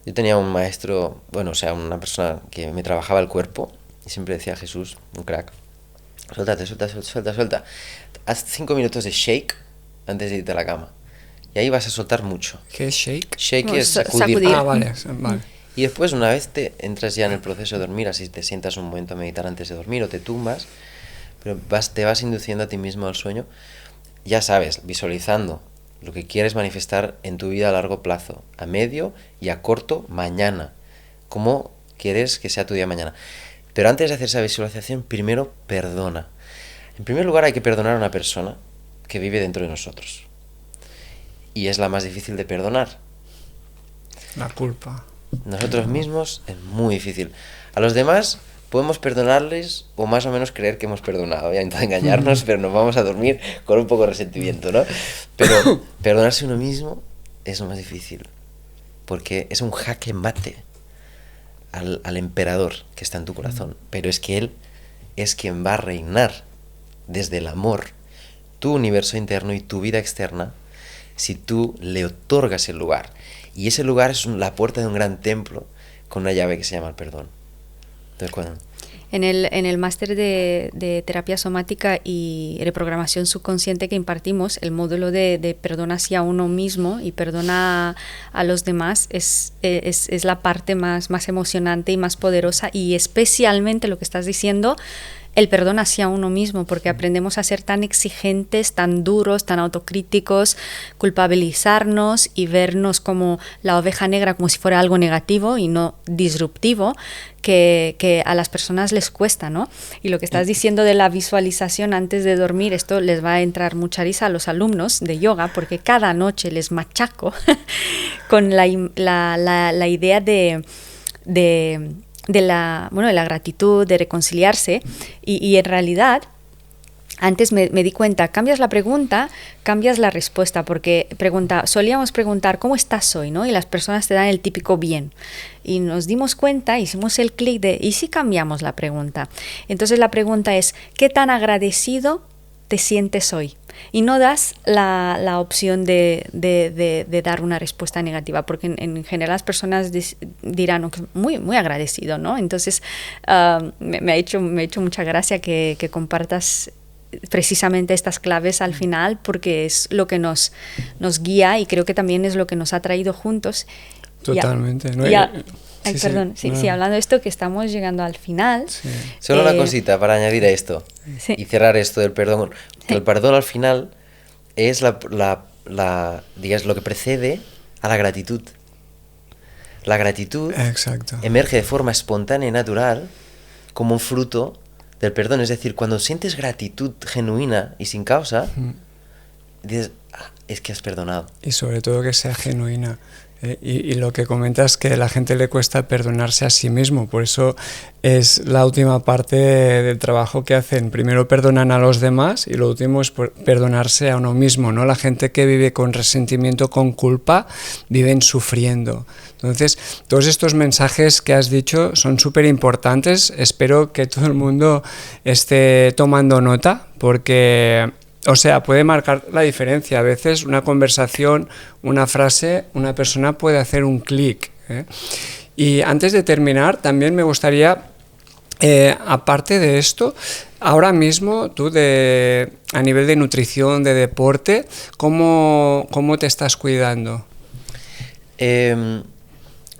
yo tenía un maestro, una persona que me trabajaba el cuerpo y siempre decía: Jesús, un crack, suelta. Haz 5 minutos de shake antes de irte a la cama. Y ahí vas a soltar mucho. ¿Qué es shake? Shake es sacudir. Ah, vale. Y después, una vez te entras ya en el proceso de dormir, así te sientas un momento a meditar antes de dormir o te tumbas, pero te vas induciendo a ti mismo al sueño, ya sabes, visualizando lo que quieres manifestar en tu vida a largo plazo, a medio y a corto mañana, cómo quieres que sea tu día mañana. Pero antes de hacer esa visualización, primero perdona. En primer lugar, hay que perdonar a una persona que vive dentro de nosotros. Y es la más difícil de perdonar. La culpa. Nosotros mismos es muy difícil. A los demás podemos perdonarles o más o menos creer que hemos perdonado. Voy a intentar engañarnos, pero nos vamos a dormir con un poco de resentimiento, ¿no? Pero perdonarse a uno mismo es lo más difícil. Porque es un jaque mate al emperador que está en tu corazón. Pero es que él es quien va a reinar desde el amor tu universo interno y tu vida externa si tú le otorgas el lugar. Y ese lugar es la puerta de un gran templo con una llave que se llama el perdón. Entonces, En el máster de terapia somática y reprogramación subconsciente que impartimos, el módulo de perdón hacia uno mismo y perdona a los demás es la parte más emocionante y más poderosa, y especialmente lo que estás diciendo el perdón hacia uno mismo, porque aprendemos a ser tan exigentes, tan duros, tan autocríticos, culpabilizarnos y vernos como la oveja negra, como si fuera algo negativo y no disruptivo, que a las personas les cuesta, ¿no? Y lo que estás diciendo de la visualización antes de dormir, esto les va a entrar mucha risa a los alumnos de yoga, porque cada noche les machaco con la idea de la gratitud, de reconciliarse, y en realidad antes me di cuenta, cambias la pregunta, cambias la respuesta, porque solíamos preguntar ¿cómo estás hoy?, ¿no? Y las personas te dan el típico bien, y nos dimos cuenta, hicimos el clic de ¿y si cambiamos la pregunta? Entonces la pregunta es ¿qué tan agradecido te sientes hoy? Y no das la opción de dar una respuesta negativa, porque en general las personas dirán muy, muy agradecido, ¿no? Entonces me ha hecho mucha gracia que compartas precisamente estas claves al final, porque es lo que nos guía, y creo que también es lo que nos ha traído juntos. Totalmente. Sí, hablando de esto, que estamos llegando al final. Sí. Solo una cosita para añadir a esto y cerrar esto del perdón. Que el perdón al final es digamos, lo que precede a la gratitud. La gratitud emerge de forma espontánea y natural como un fruto del perdón. Es decir, cuando sientes gratitud genuina y sin causa, dices, es que has perdonado. Y sobre todo que sea genuina. Y lo que comentas, que a la gente le cuesta perdonarse a sí mismo, por eso es la última parte del trabajo que hacen. Primero perdonan a los demás y lo último es perdonarse a uno mismo, ¿no? La gente que vive con resentimiento, con culpa, viven sufriendo. Entonces, todos estos mensajes que has dicho son súper importantes. Espero que todo el mundo esté tomando nota, porque puede marcar la diferencia. A veces una conversación, una frase, una persona puede hacer un clic, ¿eh? Y antes de terminar, también me gustaría, aparte de esto, ahora mismo tú a nivel de nutrición, de deporte, ¿cómo te estás cuidando?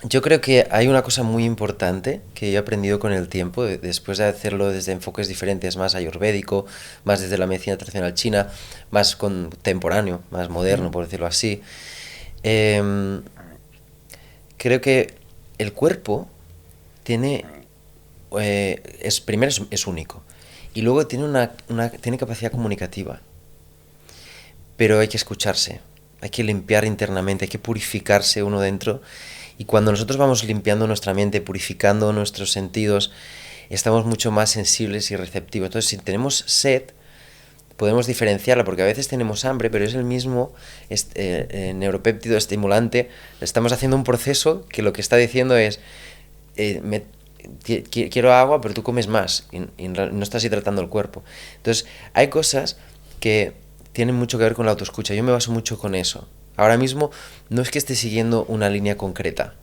Yo creo que hay una cosa muy importante que yo he aprendido con el tiempo, después de hacerlo desde enfoques diferentes, más ayurvédico, más desde la medicina tradicional china, más contemporáneo, más moderno, por decirlo así. Creo que el cuerpo primero es único, y luego tiene tiene capacidad comunicativa, pero hay que escucharse, hay que limpiar internamente, hay que purificarse uno dentro. Y cuando nosotros vamos limpiando nuestra mente, purificando nuestros sentidos, estamos mucho más sensibles y receptivos. Entonces, si tenemos sed, podemos diferenciarla, porque a veces tenemos hambre, pero es el mismo neuropéptido estimulante. Estamos haciendo un proceso que lo que está diciendo es, quiero agua, pero tú comes más, y no estás hidratando el cuerpo. Entonces, hay cosas que tienen mucho que ver con la autoescucha. Yo me baso mucho con eso. Ahora mismo no es que esté siguiendo una línea concreta.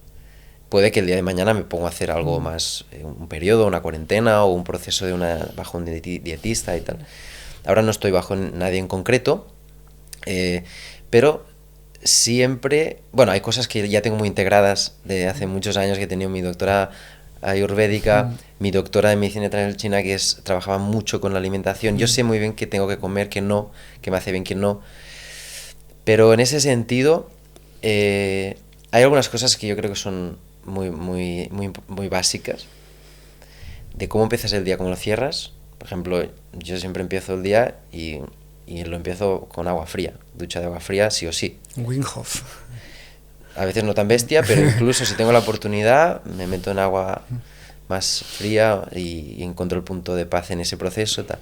Puede que el día de mañana me ponga a hacer algo más, un periodo, una cuarentena o un proceso bajo un dietista y tal. Ahora no estoy bajo nadie en concreto, pero siempre, hay cosas que ya tengo muy integradas de hace muchos años, que he tenido mi doctora ayurvédica, mi doctora de medicina tradicional china, que trabajaba mucho con la alimentación. Yo sé muy bien qué tengo que comer, qué no, qué me hace bien, qué no. Pero en ese sentido, hay algunas cosas que yo creo que son muy, muy, muy, muy básicas. De cómo empiezas el día, cómo lo cierras. Por ejemplo, yo siempre empiezo el día y lo empiezo con agua fría. Ducha de agua fría, sí o sí. Wim Hof. A veces no tan bestia, pero incluso si tengo la oportunidad, me meto en agua más fría y encuentro el punto de paz en ese proceso. Tal.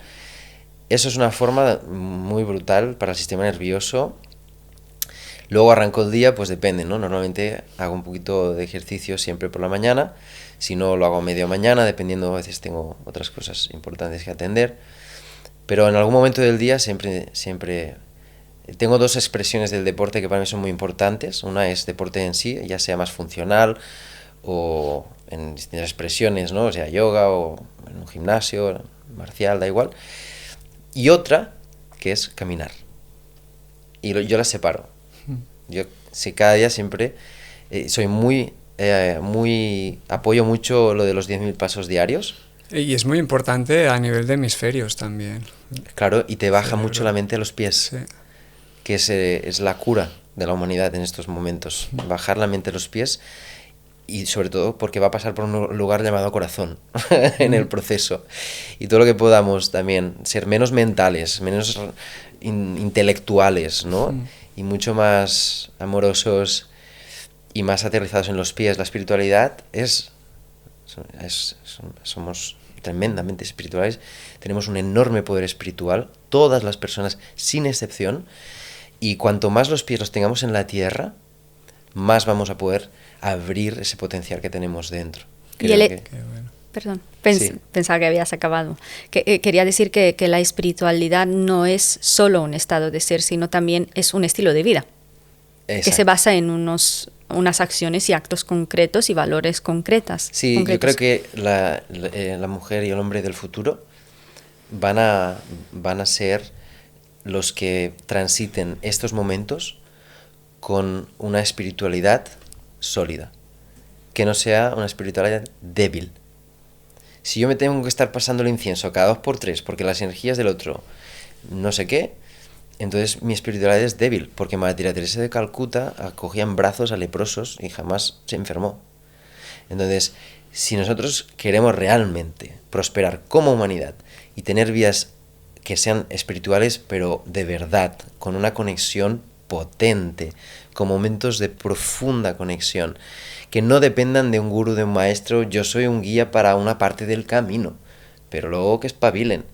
Eso es una forma muy brutal para el sistema nervioso. Luego arranco el día, pues depende, ¿no? Normalmente hago un poquito de ejercicio siempre por la mañana, si no lo hago a media mañana, dependiendo, a veces tengo otras cosas importantes que atender, pero en algún momento del día siempre tengo dos expresiones del deporte que para mí son muy importantes. Una es deporte en sí, ya sea más funcional o en distintas expresiones, ¿no? O sea, yoga o en un gimnasio, marcial, da igual. Y otra que es caminar. Y yo las separo. Yo cada día siempre soy muy apoyo mucho lo de los 10.000 pasos diarios, Y es muy importante a nivel de hemisferios también. Claro, y te baja Cerebro. mucho la mente a los pies, Sí. que es la cura de la humanidad en estos momentos. Bajar la mente a los pies, y sobre todo porque va a pasar por un lugar llamado corazón en el proceso. Y todo lo que podamos también ser menos mentales, menos intelectuales, ¿no? Y mucho más amorosos y más aterrizados en los pies. La espiritualidad somos tremendamente espirituales, tenemos un enorme poder espiritual, todas las personas sin excepción, y cuanto más los pies los tengamos en la tierra, más vamos a poder abrir ese potencial que tenemos dentro. Qué bueno. Perdón, Sí. Pensaba que habías acabado. Quería decir que la espiritualidad no es solo un estado de ser, sino también es un estilo de vida, que se Exacto. basa en unas acciones y actos concretos y valores concretos. Sí, yo creo que la mujer y el hombre del futuro van a ser los que transiten estos momentos con una espiritualidad sólida, que no sea una espiritualidad débil. Si yo me tengo que estar pasando el incienso cada 2 por 3 porque las energías del otro no sé qué, entonces mi espiritualidad es débil, porque Madre Teresa de Calcuta acogía en brazos a leprosos y jamás se enfermó. Entonces, si nosotros queremos realmente prosperar como humanidad y tener vidas que sean espirituales, pero de verdad, con una conexión potente, con momentos de profunda conexión, que no dependan de un gurú, de un maestro, yo soy un guía para una parte del camino, pero luego que espabilen,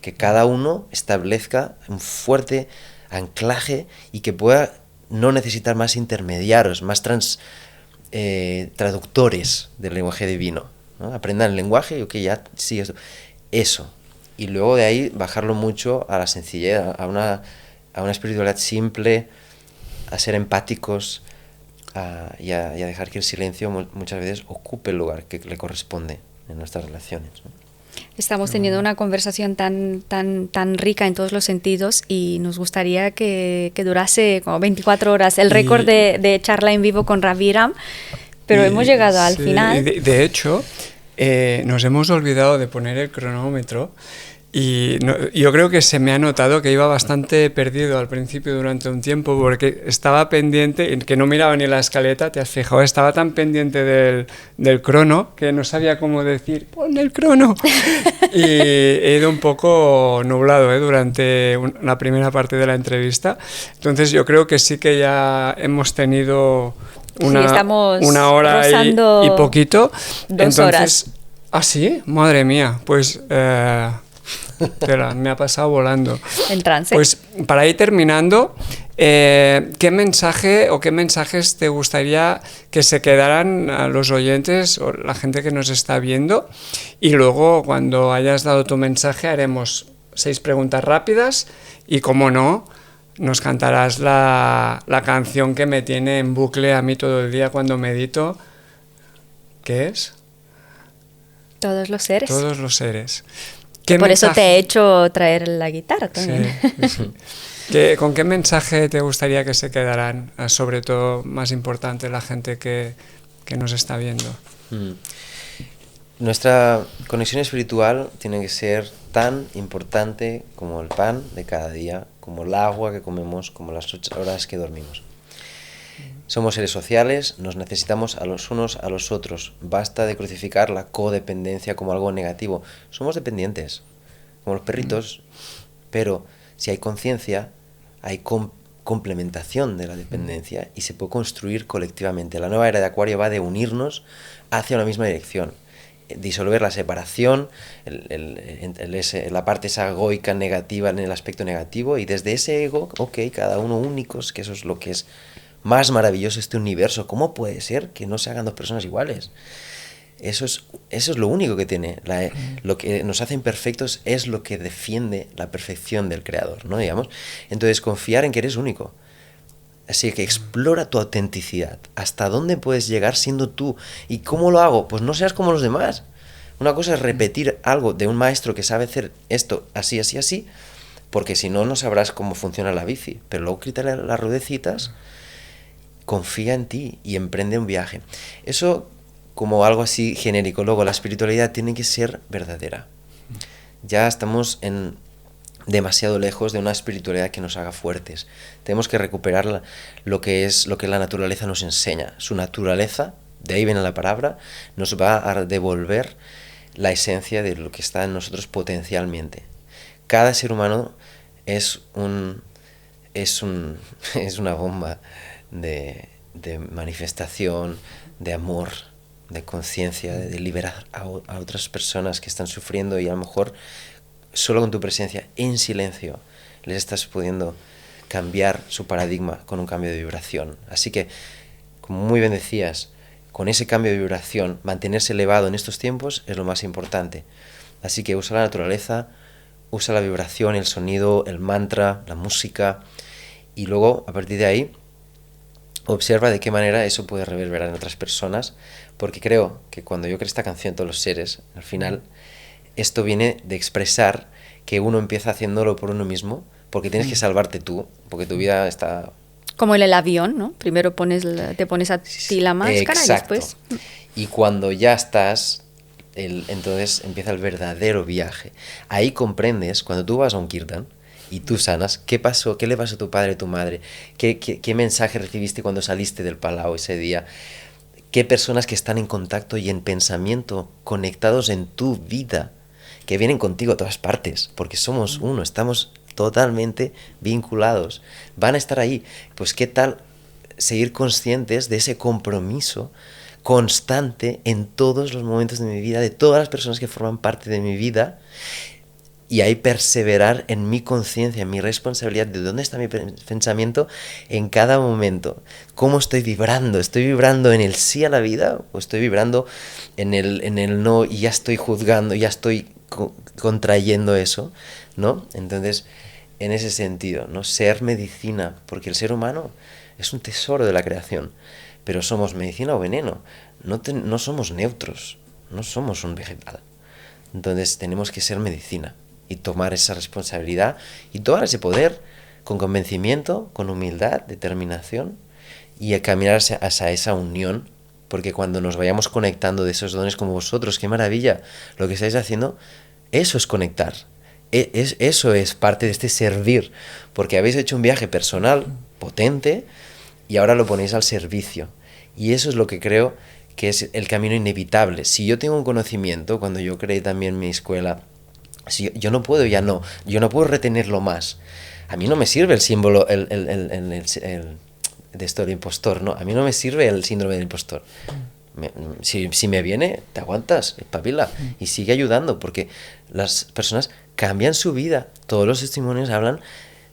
que cada uno establezca un fuerte anclaje y que pueda no necesitar más intermediarios, más traductores del lenguaje divino, ¿no? Aprendan el lenguaje y ok, ya sigue eso. Y luego de ahí bajarlo mucho a la sencillez, a una espiritualidad simple, a ser empáticos, y a dejar que el silencio muchas veces ocupe el lugar que le corresponde en nuestras relaciones, ¿no? Estamos teniendo una conversación tan rica en todos los sentidos y nos gustaría que durase como 24 horas el récord de charla en vivo con Rav Iram, pero hemos llegado al final. De hecho, nos hemos olvidado de poner el cronómetro y yo creo que se me ha notado que iba bastante perdido al principio durante un tiempo porque estaba pendiente, que no miraba ni la escaleta, te has fijado, estaba tan pendiente del crono que no sabía cómo decir, pon el crono. Y he ido un poco nublado durante la primera parte de la entrevista. Entonces yo creo que sí que ya hemos tenido una hora y poquito. 2 horas. ¿Ah, sí? Madre mía, pues... me ha pasado volando. En trance. Pues para ir terminando, ¿qué mensaje o qué mensajes te gustaría que se quedaran a los oyentes o la gente que nos está viendo? Y luego, cuando hayas dado tu mensaje, haremos 6 preguntas rápidas y, como no, nos cantarás la canción que me tiene en bucle a mí todo el día cuando medito. ¿Qué es? Todos los seres. Todos los seres. Por eso te he hecho traer la guitarra también. Sí. ¿Con qué mensaje te gustaría que se quedaran? Sobre todo, más importante, la gente que nos está viendo. Nuestra conexión espiritual tiene que ser tan importante como el pan de cada día, como el agua que comemos, como las 8 horas que dormimos. Somos seres sociales, nos necesitamos a los unos a los otros. Basta de crucificar la codependencia como algo negativo. Somos dependientes, como los perritos, pero si hay conciencia, hay complementación de la dependencia y se puede construir colectivamente. La nueva era de Acuario va de unirnos hacia una misma dirección. Disolver la separación, la parte esa egoica negativa en el aspecto negativo, y desde ese ego, ok, cada uno únicos, que eso es lo que es más maravilloso este universo. ¿Cómo puede ser que no se hagan 2 personas iguales? Eso es lo único que tiene. Lo que nos hace imperfectos es lo que defiende la perfección del Creador, ¿no? Digamos. Entonces, confiar en que eres único. Así que explora tu autenticidad. ¿Hasta dónde puedes llegar siendo tú? ¿Y cómo lo hago? Pues no seas como los demás. Una cosa es repetir algo de un maestro que sabe hacer esto así, así, así, porque si no, no sabrás cómo funciona la bici. Pero luego quítale las ruedecitas, confía en ti y emprende un viaje. Eso como algo así genérico. Luego, la espiritualidad tiene que ser verdadera. Ya estamos demasiado lejos de una espiritualidad que nos haga fuertes. Tenemos que recuperar lo que la naturaleza nos enseña. Su naturaleza, de ahí viene la palabra, nos va a devolver la esencia de lo que está en nosotros potencialmente. Cada ser humano es una bomba de manifestación, de amor, de conciencia, de liberar a otras personas que están sufriendo, y a lo mejor solo con tu presencia, en silencio, les estás pudiendo cambiar su paradigma con un cambio de vibración. Así que, como muy bien decías, con ese cambio de vibración, mantenerse elevado en estos tiempos es lo más importante. Así que usa la naturaleza, usa la vibración, el sonido, el mantra, la música, y luego, a partir de ahí, observa de qué manera eso puede reverberar en otras personas, porque creo que cuando yo creo esta canción, Todos los seres, al final, esto viene de expresar que uno empieza haciéndolo por uno mismo, porque tienes que salvarte tú, porque tu vida está... Como en el avión, ¿no? Primero te pones a ti la máscara. Exacto. Y después... Y cuando ya estás, entonces empieza el verdadero viaje. Ahí comprendes, cuando tú vas a un kirtan y tú sanas, ¿qué pasó? ¿Qué le pasó a tu padre, a tu madre? ¿Qué mensaje recibiste cuando saliste del palau ese día? ¿Qué personas que están en contacto y en pensamiento conectados en tu vida, que vienen contigo a todas partes, porque somos uno, estamos totalmente vinculados, van a estar ahí? Pues qué tal seguir conscientes de ese compromiso constante en todos los momentos de mi vida, de todas las personas que forman parte de mi vida, y ahí perseverar en mi conciencia, en mi responsabilidad, de dónde está mi pensamiento en cada momento, cómo estoy vibrando en el sí a la vida, o estoy vibrando en el no, y ya estoy juzgando, ya estoy contrayendo eso, ¿no? Entonces, en ese sentido, ¿no? Ser medicina, porque el ser humano es un tesoro de la creación, pero somos medicina o veneno, no somos neutros, no somos un vegetal. Entonces tenemos que ser medicina y tomar esa responsabilidad y tomar ese poder con convencimiento, con humildad, determinación, y a caminar hacia esa unión, porque cuando nos vayamos conectando de esos dones como vosotros, qué maravilla lo que estáis haciendo, eso es conectar, eso es parte de este servir, porque habéis hecho un viaje personal potente y ahora lo ponéis al servicio, y eso es lo que creo que es el camino inevitable. Si yo tengo un conocimiento, cuando yo creé también mi escuela, si yo no puedo yo no puedo retenerlo más. A mí no me sirve el símbolo de esto del impostor, ¿no? A mí no me sirve el síndrome del impostor. Si me viene, te aguantas, espabila y sigue ayudando, porque las personas cambian su vida. Todos los testimonios hablan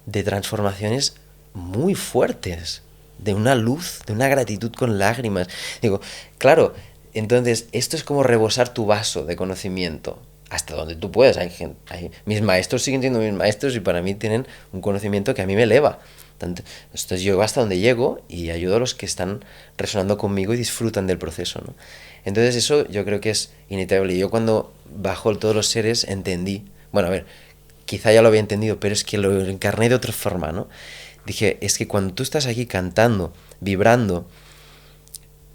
de transformaciones muy fuertes, de una luz, de una gratitud con lágrimas. Digo, claro, entonces esto es como rebosar tu vaso de conocimiento hasta donde tú puedas. Mis maestros siguen siendo mis maestros y para mí tienen un conocimiento que a mí me eleva. Entonces yo hasta donde llego y ayudo a los que están resonando conmigo y disfrutan del proceso, ¿no? Entonces eso yo creo que es inevitable. Yo cuando bajó Todos los seres entendí, bueno, a ver, quizá ya lo había entendido, pero es que lo encarné de otra forma, ¿no? Dije, es que cuando tú estás aquí cantando, vibrando,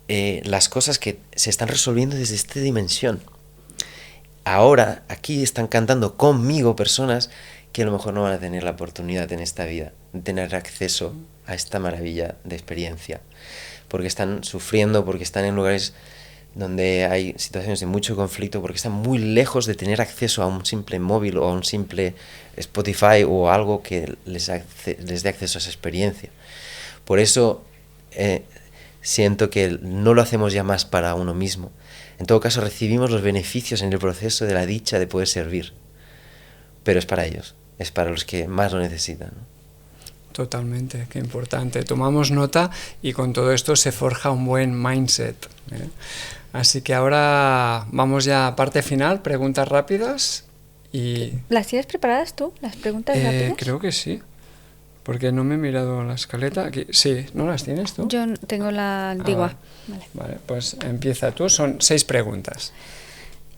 las cosas que se están resolviendo desde esta dimensión. Ahora, aquí están cantando conmigo personas que a lo mejor no van a tener la oportunidad en esta vida de tener acceso a esta maravilla de experiencia, porque están sufriendo, porque están en lugares donde hay situaciones de mucho conflicto, porque están muy lejos de tener acceso a un simple móvil o a un simple Spotify o algo que les dé acceso a esa experiencia. Por eso siento que no lo hacemos ya más para uno mismo. En todo caso, recibimos los beneficios en el proceso de la dicha de poder servir, pero es para ellos, es para los que más lo necesitan, ¿no? Totalmente, qué importante. Tomamos nota y con todo esto se forja un buen mindset, ¿eh? Así que ahora vamos ya a parte final, preguntas rápidas y... ¿Las tienes preparadas tú, las preguntas rápidas? Creo que sí, porque no me he mirado la escaleta. Aquí, sí, ¿no las tienes tú? Yo tengo la antigua. Vale, pues empieza tú, son 6 preguntas.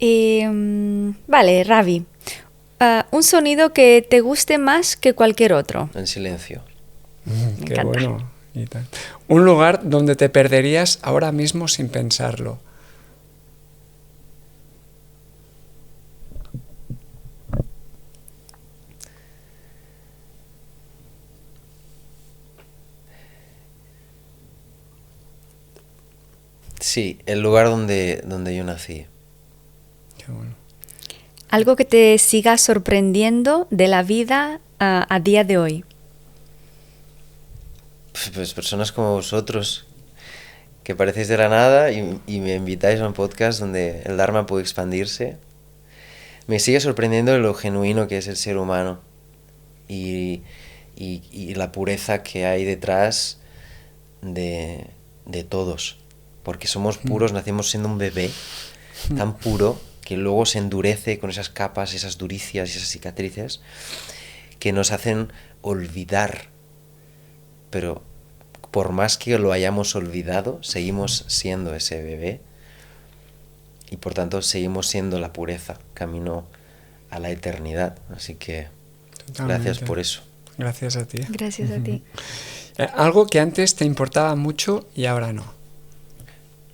Vale, Ravi. Un sonido que te guste más que cualquier otro. El silencio. Me Qué encanta. bueno. Un lugar donde te perderías ahora mismo sin pensarlo. Sí, el lugar donde yo nací. Qué bueno. Algo que te siga sorprendiendo de la vida a día de hoy. Pues personas como vosotros, que parecéis de la nada y me invitáis a un podcast donde el Dharma puede expandirse. Me sigue sorprendiendo lo genuino que es el ser humano y la pureza que hay detrás de todos. Porque somos puros, nacemos siendo un bebé tan puro que luego se endurece con esas capas, esas duricias y esas cicatrices que nos hacen olvidar. Pero por más que lo hayamos olvidado, seguimos siendo ese bebé y por tanto seguimos siendo la pureza, camino a la eternidad. Así que Totalmente. gracias por eso. Gracias a ti. Gracias a ti. Algo que antes te importaba mucho y ahora no.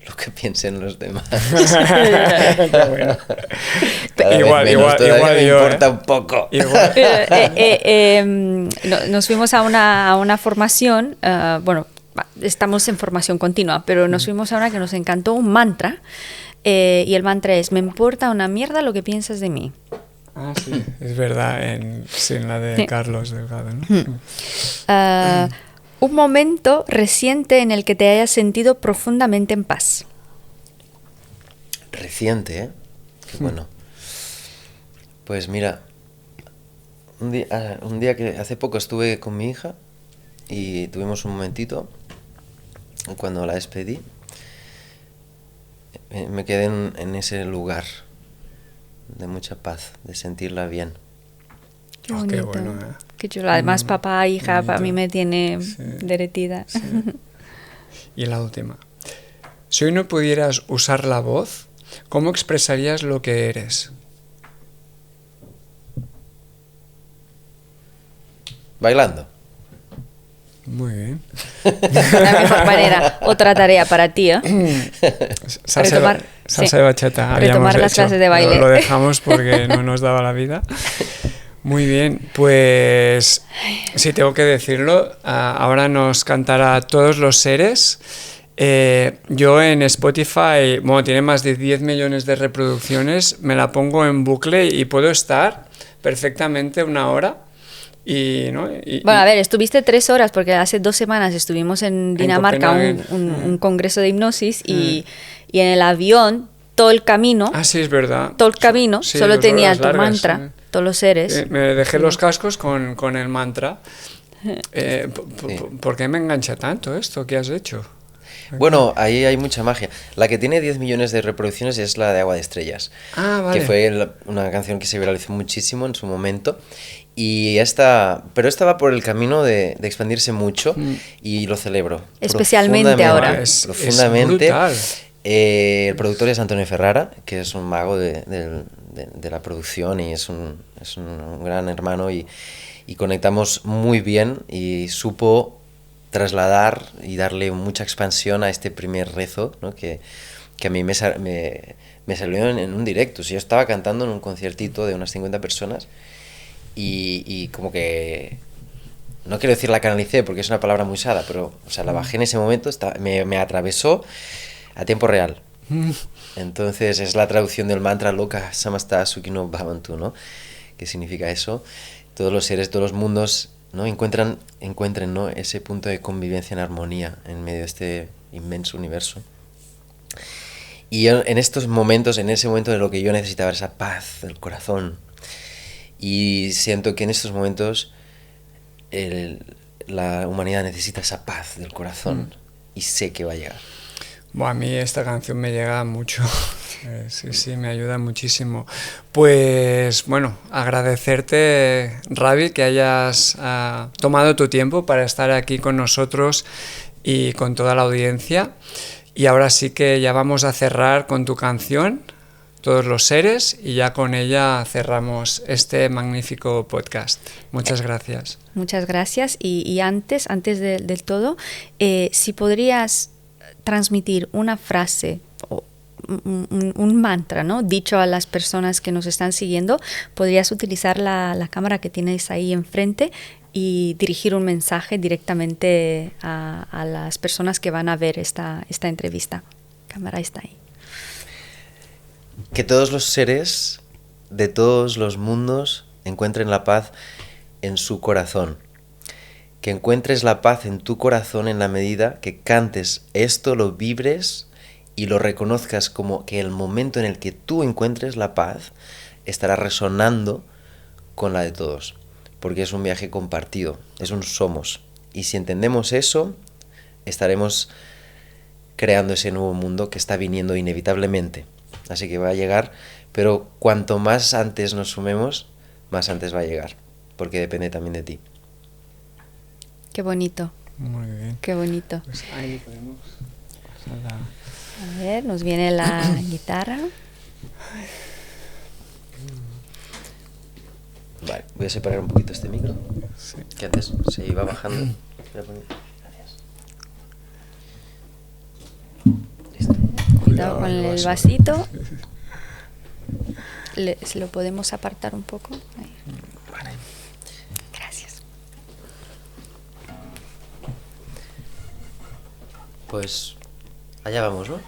Lo que piensen los demás. Qué bueno. Cada Igual, vez menos, igual, todavía igual me yo, importa un poco. Igual. Nos fuimos a una formación, bueno, estamos en formación continua, pero nos fuimos a una que nos encantó, un mantra, y el mantra es: me importa una mierda lo que piensas de mí. Ah, sí, es verdad, en la de Sí. Carlos Delgado, ¿no? Un momento reciente en el que te hayas sentido profundamente en paz. Reciente, ¿eh? Qué bueno. Pues mira, un día que hace poco estuve con mi hija y tuvimos un momentito, cuando la despedí, me quedé en ese lugar de mucha paz, de sentirla bien. Qué Oh, bonito. qué bueno, ¿eh? Qué chulo. Además, papá, hija, bonito. para mí me tiene Sí. derretida. Sí. Y la última. Si hoy no pudieras usar la voz, ¿cómo expresarías lo que eres? Bailando. Muy bien. La mejor manera. Otra tarea para ti, ¿eh? Salsa, Retomar- salsa sí. de bachata. Retomar habíamos las hecho. clases de baile. Lo dejamos porque no nos daba la vida. Muy bien, pues sí, tengo que decirlo. Ahora nos cantará Todos los seres. Yo en Spotify, bueno, tiene más de 10 millones de reproducciones, me la pongo en bucle y puedo estar perfectamente una hora. ¿No? Bueno, a ver, estuviste 3 horas porque hace 2 semanas estuvimos en Dinamarca Copenhague. un congreso de hipnosis y en el avión todo el camino, Ah, sí, es verdad. todo el camino Sí, solo 2 tenía horas tu largas, mantra, sí. todos los seres. Me dejé los cascos con el mantra. ¿Por qué me engancha tanto esto que has hecho? Bueno, ahí hay mucha magia. La que tiene 10 millones de reproducciones es la de Agua de Estrellas. Ah, vale. Que fue una canción que se viralizó muchísimo en su momento. Pero esta va por el camino de expandirse mucho y lo celebro. Especialmente ahora. Es Profundamente. brutal. El productor es Antonio Ferrara, que es un mago de la producción y es un gran hermano y conectamos muy bien y supo trasladar y darle mucha expansión a este primer rezo, ¿no? que a mí me salió en un directo. Si yo estaba cantando en un conciertito de unas 50 personas y como que, no quiero decir la canalicé porque es una palabra muy usada, pero o sea, la bajé en ese momento, me atravesó a tiempo real. Entonces es la traducción del mantra Loka Samasta Sukhino Bhavantu, ¿no? Que significa eso. Todos los seres, todos los mundos, ¿no? encuentren, ¿no? ese punto de convivencia en armonía en medio de este inmenso universo. Y en estos momentos, en ese momento de lo que yo necesitaba, esa paz del corazón. Y siento que en estos momentos la humanidad necesita esa paz del corazón. Y sé que va a llegar. Bueno, a mí esta canción me llega mucho. Sí, me ayuda muchísimo. Pues bueno, agradecerte, Ravi, que hayas tomado tu tiempo para estar aquí con nosotros y con toda la audiencia. Y ahora sí que ya vamos a cerrar con tu canción, Todos los seres, y ya con ella cerramos este magnífico podcast. Muchas gracias. Muchas gracias. Y antes del todo, si podrías transmitir una frase o un mantra, ¿no? Dicho a las personas que nos están siguiendo, podrías utilizar la cámara que tienes ahí enfrente y dirigir un mensaje directamente a las personas que van a ver esta entrevista. cámara está ahí. Que todos los seres de todos los mundos encuentren la paz en su corazón. Que encuentres la paz en tu corazón en la medida que cantes esto, lo vibres y lo reconozcas como que el momento en el que tú encuentres la paz estará resonando con la de todos. Porque es un viaje compartido, es un somos. Y si entendemos eso, estaremos creando ese nuevo mundo que está viniendo inevitablemente. Así que va a llegar, pero cuanto más antes nos sumemos, más antes va a llegar, porque depende también de ti. Qué bonito. Muy bien. Qué bonito. Pues ahí podemos pasar A ver, nos viene la guitarra. Vale, voy a separar un poquito este micro, Sí. que antes se iba bajando. Voy a poner- Gracias. Listo. Cuidado con el vasito. Se lo podemos apartar un poco. Ahí. Vale. Gracias. Pues allá vamos, ¿no?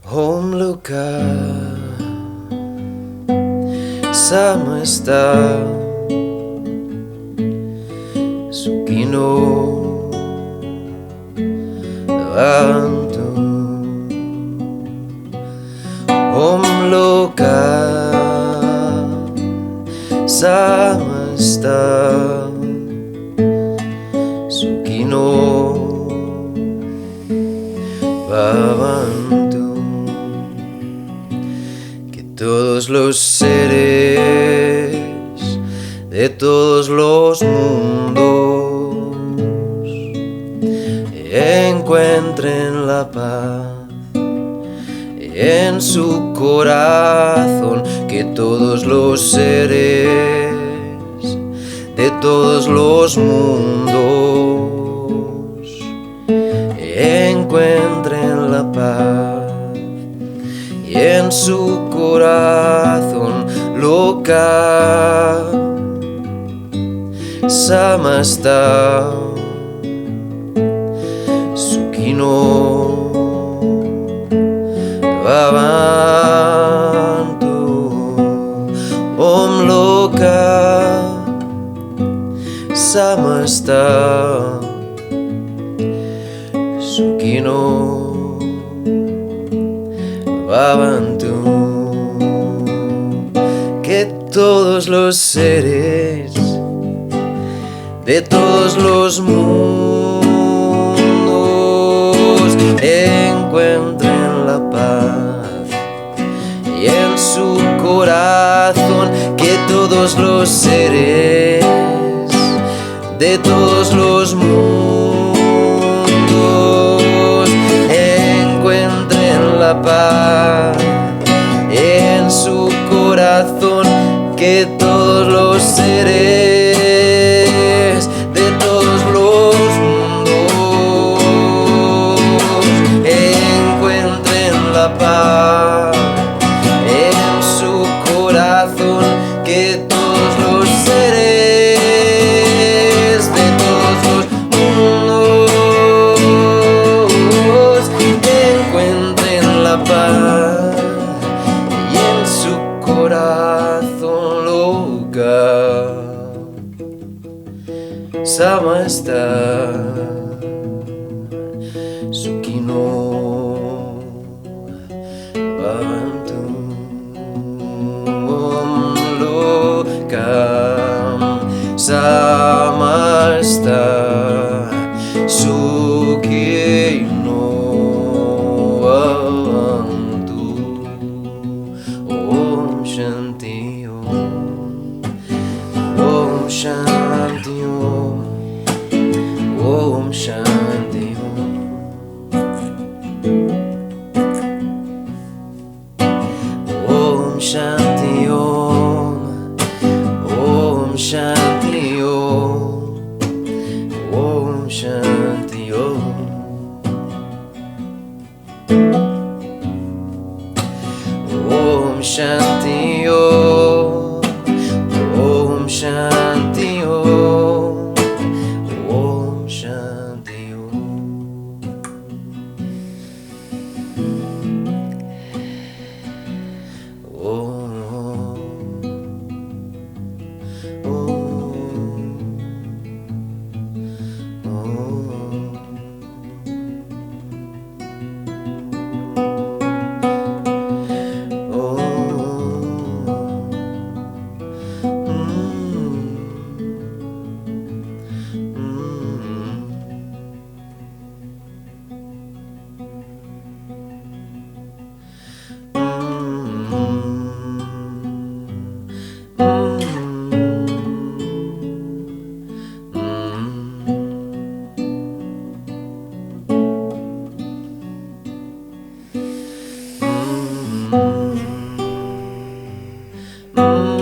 Om Luka Samasta Sukino Vantu Om Luka Samasta Sukino Bhavantu. Todos los seres de todos los mundos encuentren la paz en su corazón. Que todos los seres de todos los mundos encuentren la paz y en su corazón loca Samasta Sukino Bhavantu Om Loka Samasta Sukino Bhavantu. Que todos los seres de todos los mundos encuentren la paz y en su corazón. Que todos los seres de todos los mundos encuentren la paz en su corazón. Que todos los seres de todos los mundos encuentren la paz en su corazón. Que todos los seres de todos los mundos encuentren la paz y en su corazón loca Samasta Sukino Om Shanti Om. Om Shanti Om. Om Shanti Om. Om Shanti Om. Om Shanti Om. Om Shanti Om. Mm-hmm.